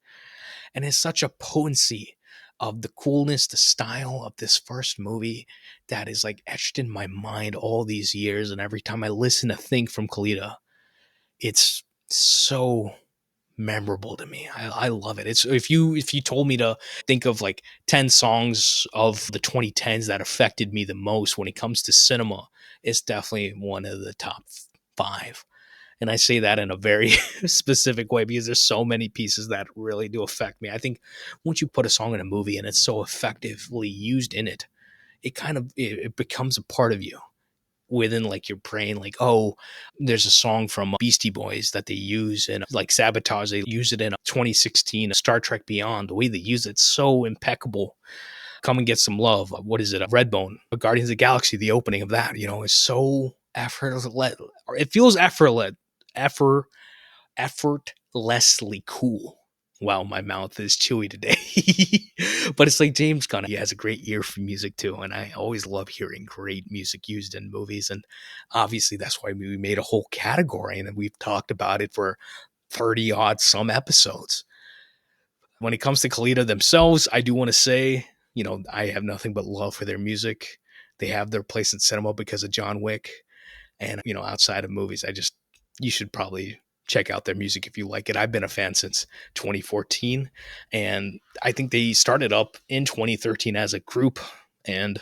And it's such a potency of the coolness, the style of this first movie that is like etched in my mind all these years. And every time I listen to Think from Khalida, it's so memorable to me. I love it. It's if you told me to think of like 10 songs of the 2010s that affected me the most when it comes to cinema, it's definitely one of the top 5. And I say that in a very specific way because there's so many pieces that really do affect me. I think once you put a song in a movie and it's so effectively used in it, it becomes a part of you within like your brain. Like, oh, there's a song from Beastie Boys that they use in like Sabotage. They use it in 2016 Star Trek Beyond. The way they use it's so impeccable. Come and Get Some Love. What is it? Redbone. Guardians of the Galaxy. The opening of that, is so effortless. It feels effort effortlessly cool. Wow, my mouth is chewy today. But it's like James Gunn. He has a great ear for music too, and I always love hearing great music used in movies. And obviously, that's why we made a whole category, and we've talked about it for 30 odd some episodes. When it comes to Khalida themselves, I do want to say, I have nothing but love for their music. They have their place in cinema because of John Wick. And, outside of movies, you should probably check out their music if you like it. I've been a fan since 2014, and I think they started up in 2013 as a group, and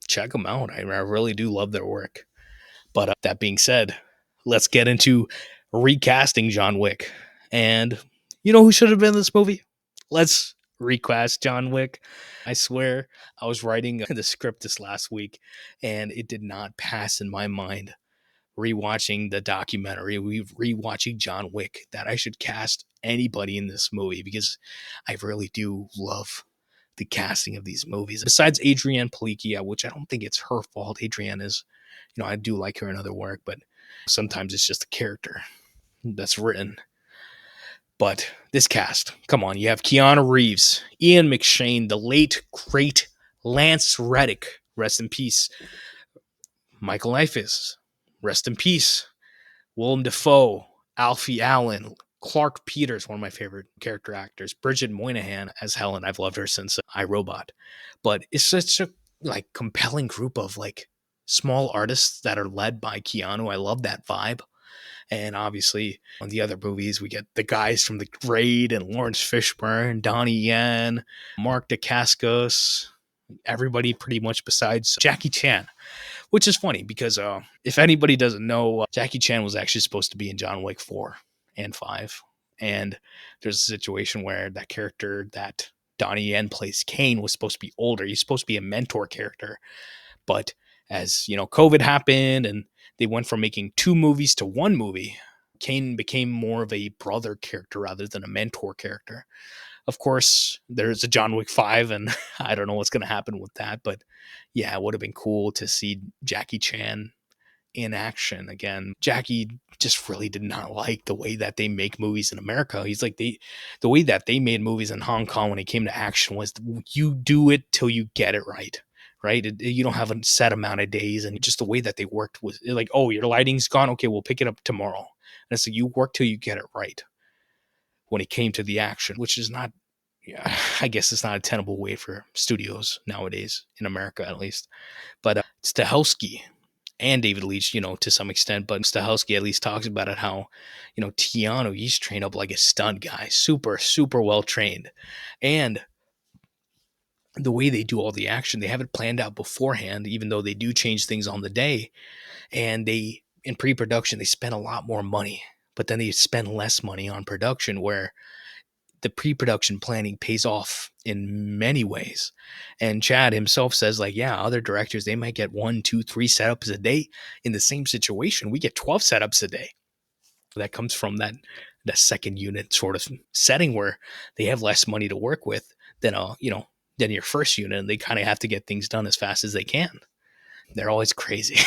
check them out. I really do love their work. But that being said, let's get into recasting John Wick. And you know who should have been in this movie? Let's recast John Wick. I swear, I was writing the script this last week, and it did not pass in my mind rewatching the documentary, rewatching John Wick, that I should cast anybody in this movie, because I really do love the casting of these movies. Besides Adrianne Palicki, which I don't think it's her fault. Adrianne is, I do like her in other work, but sometimes it's just a character that's written. But this cast, come on, you have Keanu Reeves, Ian Mcshane, the late great Lance Reddick, rest in peace. Michael Nyqvist, rest in peace. Willem Dafoe, Alfie Allen, Clark Peters, one of my favorite character actors, Bridget Moynahan as Helen. I've loved her since iRobot. But it's such a compelling group of small artists that are led by Keanu. I love that vibe. And obviously, on the other movies, we get the guys from The Raid and Lawrence Fishburne, Donnie Yen, Mark Dacascos, everybody pretty much besides Jackie Chan. Which is funny because if anybody doesn't know, Jackie Chan was actually supposed to be in John Wick 4 and 5. And there's a situation where that character that Donnie Yen plays, Kane, was supposed to be older. He's supposed to be a mentor character. But as, COVID happened and they went from making 2 movies to 1 movie, Kane became more of a brother character rather than a mentor character. Of course, there's a John Wick 5, and I don't know what's going to happen with that. But yeah, it would have been cool to see Jackie Chan in action again. Jackie just really did not like the way that they make movies in America. He's like, the way that they made movies in Hong Kong when it came to action was you do it till you get it right. Right? You don't have a set amount of days, and just the way that they worked was like, oh, your lighting's gone. Okay, we'll pick it up tomorrow. And it's like, you work till you get it right when it came to the action, which is not, yeah, I guess it's not a tenable way for studios nowadays, in America at least. But Stahelski and David Leitch, to some extent, but Stahelski at least talks about it, how, Keanu, he's trained up like a stunt guy, super, super well trained. And the way they do all the action, they have it planned out beforehand, even though they do change things on the day. And in pre-production, they spend a lot more money, but then they spend less money on production, where the pre-production planning pays off in many ways. And Chad himself says, yeah, other directors, they might get 1, 2, 3 setups a day. In the same situation, we get 12 setups a day. That comes from that second unit sort of setting, where they have less money to work with than than your first unit, and they kind of have to get things done as fast as they can. They're always crazy.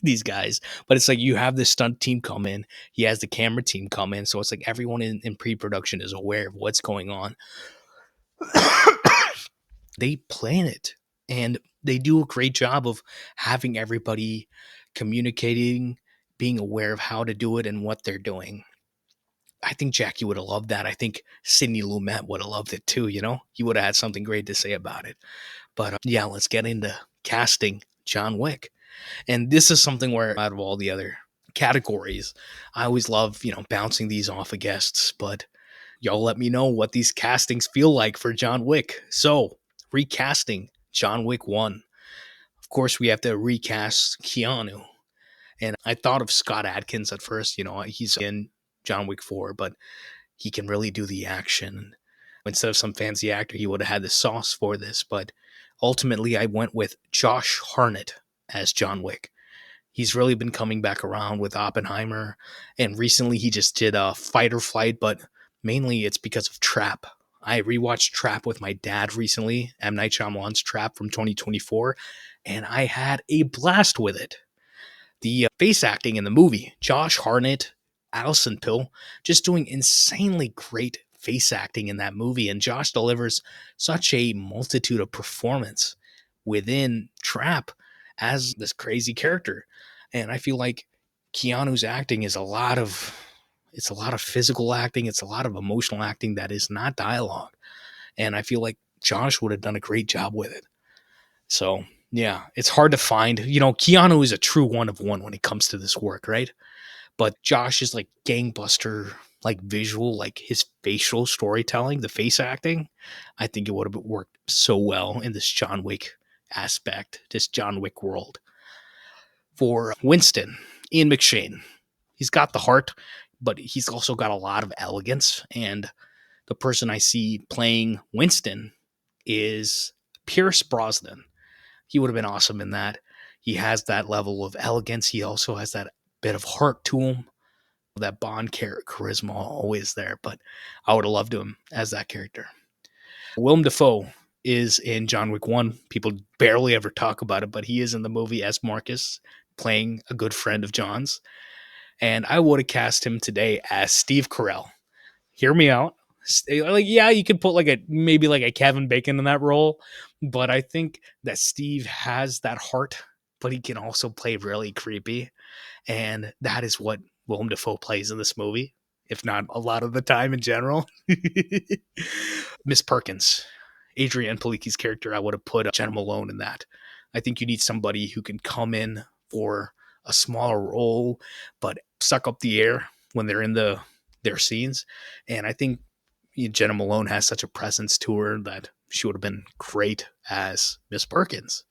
These guys. But it's like, you have the stunt team come in, he has the camera team come in, so it's like everyone in pre-production is aware of what's going on. They plan it, and they do a great job of having everybody communicating, being aware of how to do it and what they're doing. I think Jackie would have loved that. I think Sidney Lumet would have loved it too, He would have had something great to say about it. But yeah, let's get into casting John Wick. And this is something where, out of all the other categories, I always love, bouncing these off of guests, but y'all let me know what these castings feel like for John Wick. So, recasting John Wick 1. Of course, we have to recast Keanu. And I thought of Scott Adkins at first, he's in John Wick 4, but he can really do the action. Instead of some fancy actor, he would have had the sauce for this, but ultimately I went with Josh Hartnett as John Wick. He's really been coming back around with Oppenheimer, and recently he just did a Fight or Flight, but mainly it's because of Trap. I rewatched Trap with my dad recently, M. Night Shyamalan's Trap from 2024, and I had a blast with it. The face acting in the movie, Josh Hartnett, Alison Pill, just doing insanely great face acting in that movie, and Josh delivers such a multitude of performance within Trap as this crazy character. And I feel like Keanu's acting is a lot of physical acting, it's a lot of emotional acting that is not dialogue. And I feel like Josh would have done a great job with it. So, yeah, it's hard to find. Keanu is a true one of one when it comes to this work, right? But Josh is like gangbuster, like visual, like his facial storytelling, the face acting. I think it would have worked so well in this John Wick aspect, this John Wick world. For Winston, Ian Mcshane, he's got the heart, but he's also got a lot of elegance. And the person I see playing Winston is Pierce Brosnan. He would have been awesome in that. He has that level of elegance. He also has that bit of heart to him. That Bond charisma always there, but I would have loved him as that character. Willem Dafoe is in John Wick 1. People barely ever talk about it, but he is in the movie as Marcus, playing a good friend of John's. And I would have cast him today as Steve Carell. Hear me out. Like, yeah, you could put like maybe like a Kevin Bacon in that role, but I think that Steve has that heart, but he can also play really creepy. And that is what Willem Dafoe plays in this movie, if not a lot of the time in general. Miss Perkins, Adrianne Palicki's character, I would have put Jenna Malone in that. I think you need somebody who can come in for a smaller role, but suck up the air when they're in their scenes. And I think Jenna Malone has such a presence to her that she would have been great as Miss Perkins.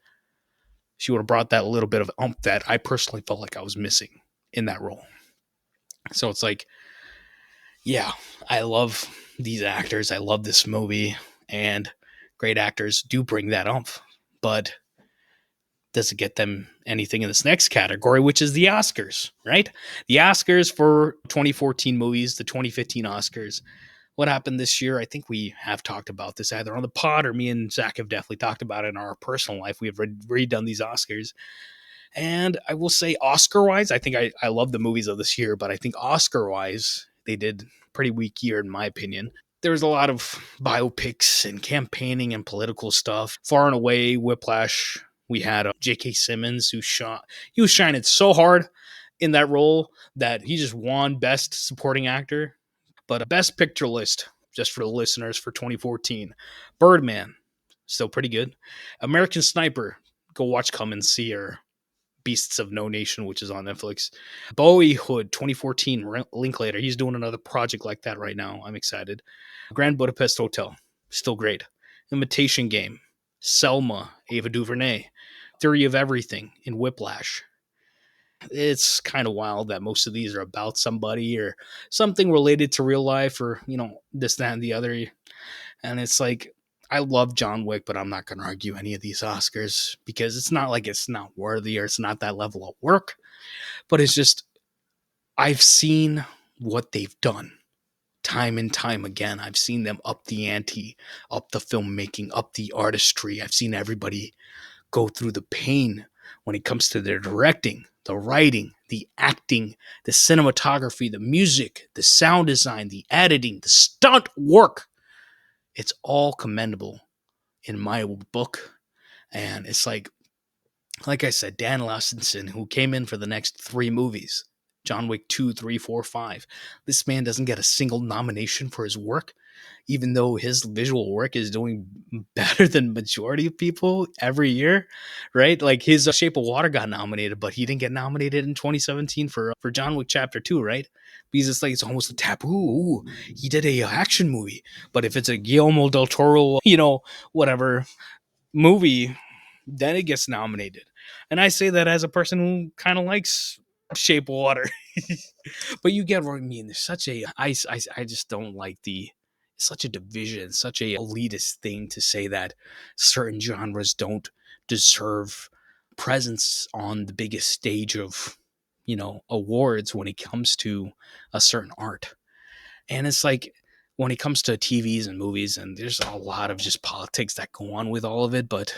She would have brought that little bit of oomph that I personally felt like I was missing in that role. So it's like, yeah, I love these actors. I love this movie, and great actors do bring that oomph. But does it get them anything in this next category, which is the Oscars, right? The Oscars for 2014 movies, the 2015 Oscars. What happened this year? I think we have talked about this either on the pod or me and Zach have definitely talked about it in our personal life. We have redone these Oscars. And I will say, Oscar wise, I think I love the movies of this year, but I think Oscar wise, they did pretty weak year in my opinion. There was a lot of biopics and campaigning and political stuff. Far and away, Whiplash. We had J.K. Simmons, he was shining so hard in that role that he just won Best Supporting Actor. But a Best Picture list, just for the listeners, for 2014. Birdman, still pretty good. American Sniper, go watch Come and See, or Beasts of No Nation, which is on Netflix. Boyhood 2014, Linklater. He's doing another project like that right now. I'm excited. Grand Budapest Hotel, still great. Imitation Game, Selma, Ava DuVernay. Theory of Everything in Whiplash. It's kind of wild that most of these are about somebody or something related to real life, or, this, that, and the other. And it's like, I love John Wick, but I'm not going to argue any of these Oscars because it's not like it's not worthy or it's not that level of work. But it's just, I've seen what they've done time and time again. I've seen them up the ante, up the filmmaking, up the artistry. I've seen everybody go through the pain when it comes to their directing, the writing, the acting, the cinematography, the music, the sound design, the editing, the stunt work. It's all commendable in my book. And it's like I said, Dan Lassenson, who came in for the next 3 movies, John Wick 2, 3, 4, 5. This man doesn't get a single nomination for his work, even though his visual work is doing better than majority of people every year, right? Like his Shape of Water got nominated, but he didn't get nominated in 2017 for John Wick Chapter 2, right? Because it's like, it's almost a taboo. Ooh, he did a action movie. But if it's a Guillermo del Toro, whatever movie, then it gets nominated. And I say that as a person who kind of likes Shape of Water. But you get what I mean. There's such I just don't like it's such a division, such a elitist thing to say that certain genres don't deserve presence on the biggest stage of, awards when it comes to a certain art. And it's like, when it comes to TVs and movies, and there's a lot of just politics that go on with all of it, but,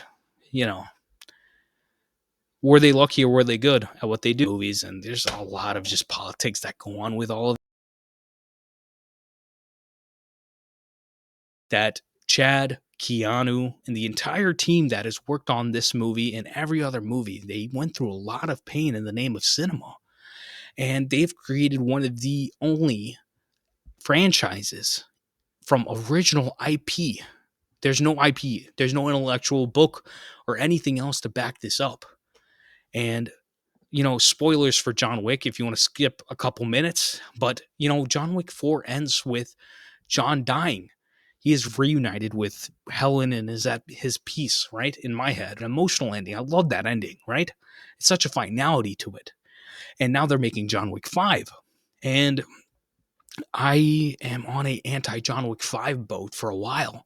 were they lucky or were they good at what they do? Movies, and there's a lot of just politics that go on with all of that. Chad, Keanu, and the entire team that has worked on this movie and every other movie, they went through a lot of pain in the name of cinema. And they've created one of the only franchises from original IP. There's no IP, there's no intellectual book or anything else to back this up. And, spoilers for John Wick if you want to skip a couple minutes, but, John Wick 4 ends with John dying. He is reunited with Helen and is at his peace, right? In my head, an emotional ending. I love that ending, right? It's such a finality to it. And now they're making John Wick 5. And I am on a anti John Wick 5 boat for a while.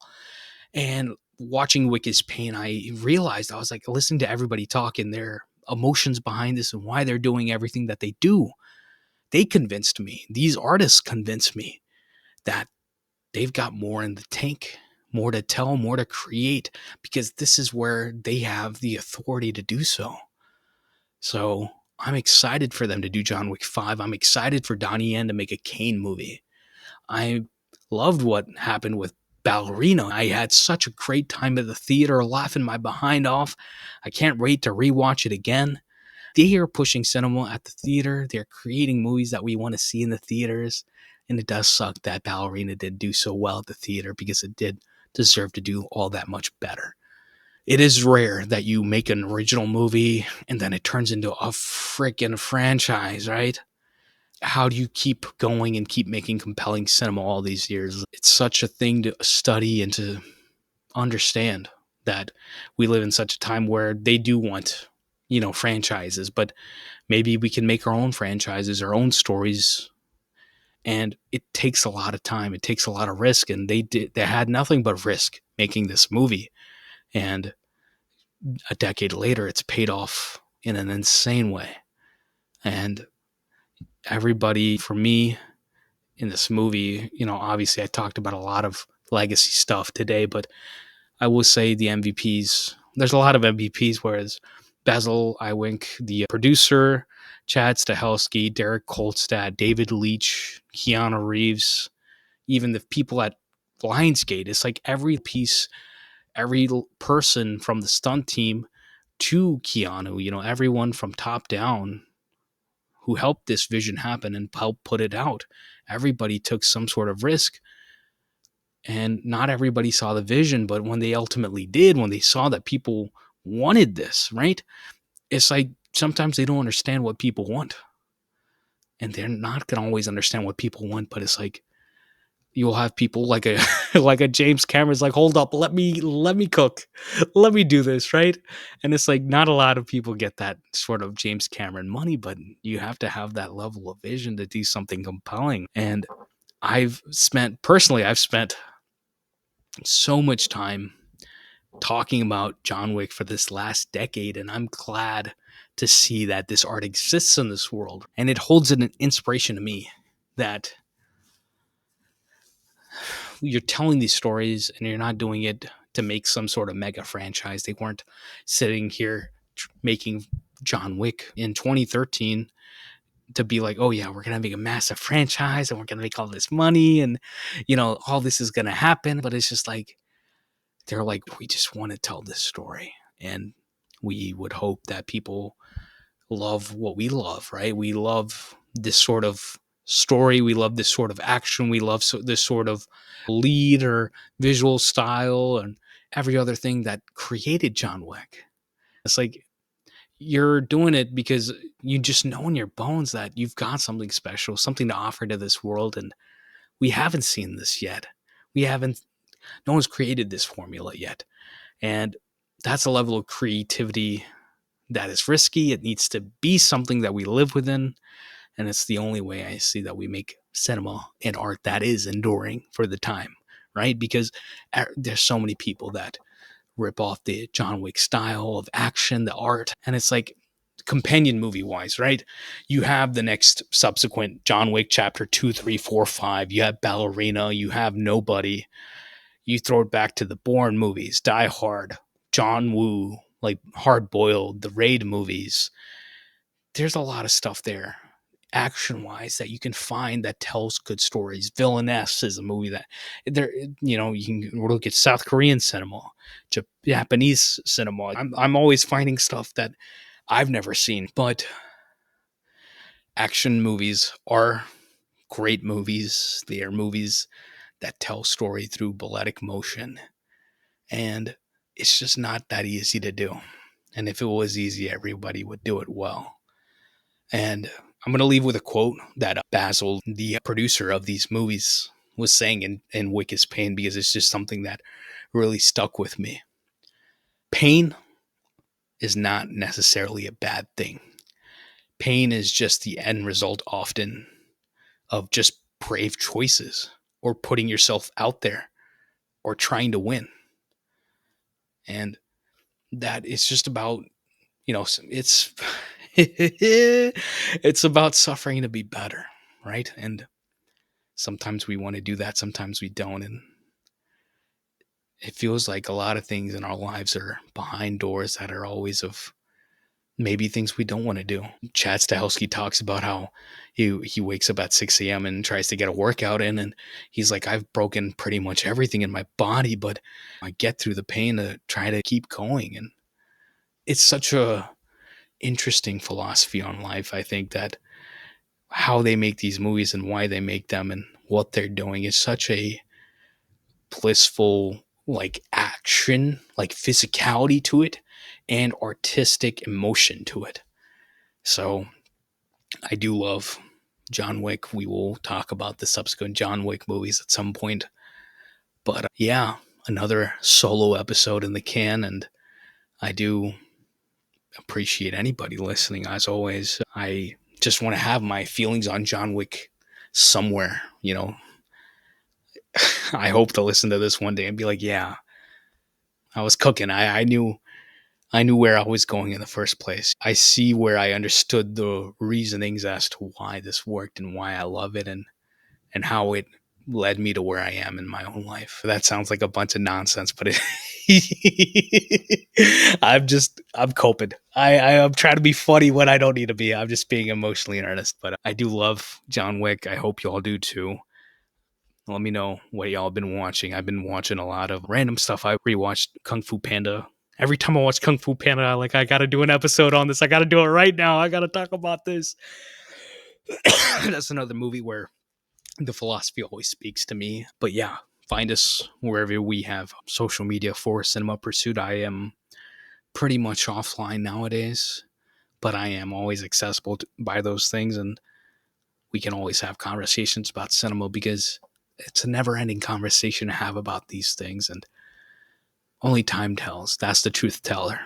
And watching Wick is Pain, I realized I was like listening to everybody talk and their emotions behind this and why they're doing everything that they do. They convinced me, these artists convinced me that they've got more in the tank, more to tell, more to create, because this is where they have the authority to do so. So I'm excited for them to do John Wick 5. I'm excited for Donnie Yen to make a Kane movie. I loved what happened with Ballerina. I had such a great time at the theater, laughing my behind off. I can't wait to rewatch it again. They are pushing cinema at the theater. They're creating movies that we want to see in the theaters. And it does suck that Ballerina didn't do so well at the theater, because it did deserve to do all that much better. It is rare that you make an original movie and then it turns into a freaking franchise, right? How do you keep going and keep making compelling cinema all these years? It's such a thing to study and to understand, that we live in such a time where they do want, franchises, but maybe we can make our own franchises, our own stories. And it takes a lot of time. It takes a lot of risk. And they had nothing but risk making this movie. And a decade later, it's paid off in an insane way. And everybody, for me, in this movie, obviously I talked about a lot of legacy stuff today, but I will say the MVPs, there's a lot of MVPs, whereas Basil Iwink, the producer, Chad Stahelski, Derek Kolstad, David Leitch, Keanu Reeves, even the people at Lionsgate, it's like every piece, every person from the stunt team to Keanu, everyone from top down who helped this vision happen and helped put it out. Everybody took some sort of risk, and not everybody saw the vision, but when they ultimately did, when they saw that people wanted this, right? It's like sometimes they don't understand what people want, and they're not going to always understand what people want, but it's like you'll have people like a like a James Cameron's like, hold up, let me cook, let me do this, right? And it's like not a lot of people get that sort of James Cameron money, but you have to have that level of vision to do something compelling. And I've spent so much time talking about John Wick for this last decade, and I'm glad to see that this art exists in this world, and it holds an inspiration to me that you're telling these stories and you're not doing it to make some sort of mega franchise. They weren't sitting here making John Wick in 2013 to be like, oh yeah, we're gonna make a massive franchise and we're gonna make all this money and all this is gonna happen. But it's just like they're like, we just want to tell this story, and we would hope that people love what we love, right? We love this sort of story. We love this sort of action. We love this sort of lead or visual style and every other thing that created John Wick. It's like you're doing it because you just know in your bones that you've got something special, something to offer to this world. And we haven't seen this yet. No one's created this formula yet. And that's a level of creativity that is risky. It needs to be something that we live within. And it's the only way I see that we make cinema and art that is enduring for the time, right? Because there's so many people that rip off the John Wick style of action, the art. And it's like companion movie wise, right? You have the next subsequent John Wick chapter 2, 3, 4, 5. You have Ballerina. You have Nobody. You throw it back to the Bourne movies, Die Hard, John Woo, like Hard Boiled, the Raid movies. There's a lot of stuff there, action wise, that you can find that tells good stories. Villainess is a movie that there, you can look at South Korean cinema, Japanese cinema. I'm always finding stuff that I've never seen, but action movies are great movies. They are movies that tell story through balletic motion. And it's just not that easy to do. And if it was easy, everybody would do it well. And I'm going to leave with a quote that Basil, the producer of these movies, was saying in Wick is Pain, because it's just something that really stuck with me. Pain is not necessarily a bad thing. Pain is just the end result often of just brave choices or putting yourself out there or trying to win. And that it's just about, it's it's about suffering to be better, right? And sometimes we want to do that, sometimes we don't. And it feels like a lot of things in our lives are behind doors that are always of maybe things we don't want to do. Chad Stahelski talks about how he wakes up at 6 a.m. and tries to get a workout in, and he's like, I've broken pretty much everything in my body, but I get through the pain to try to keep going. And it's such a interesting philosophy on life. I think that how they make these movies and why they make them and what they're doing is such a blissful, like, action, like physicality to it and artistic emotion to it. So I do love John Wick. We will talk about the subsequent John Wick movies at some point. But yeah, another solo episode in the can. And I do appreciate anybody listening. As always, I just want to have my feelings on John Wick somewhere. I hope to listen to this one day and be like, yeah, I was cooking. I knew where I was going in the first place. I see where I understood the reasonings as to why this worked and why I love it, and how it led me to where I am in my own life. That sounds like a bunch of nonsense, but I'm coping. I'm trying to be funny when I don't need to be. I'm just being emotionally earnest, but I do love John Wick. I hope you all do too. Let me know what y'all been watching. I've been watching a lot of random stuff. I rewatched Kung Fu Panda. Every time I watch Kung Fu Panda, I gotta do an episode on this. I gotta do it right now. I gotta talk about this. That's another movie where the philosophy always speaks to me. But yeah, find us wherever we have social media for Cinema Pursuit. I am pretty much offline nowadays, but I am always accessible by those things, and we can always have conversations about cinema because it's a never-ending conversation to have about these things, and only time tells. That's the truth teller.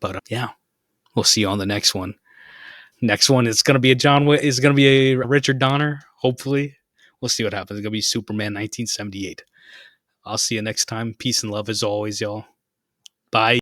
But yeah, we'll see you on the next one. Next one is gonna be a John Wick. Is gonna be a Richard Donner. Hopefully, we'll see what happens. It's gonna be Superman 1978. I'll see you next time. Peace and love as always, y'all. Bye.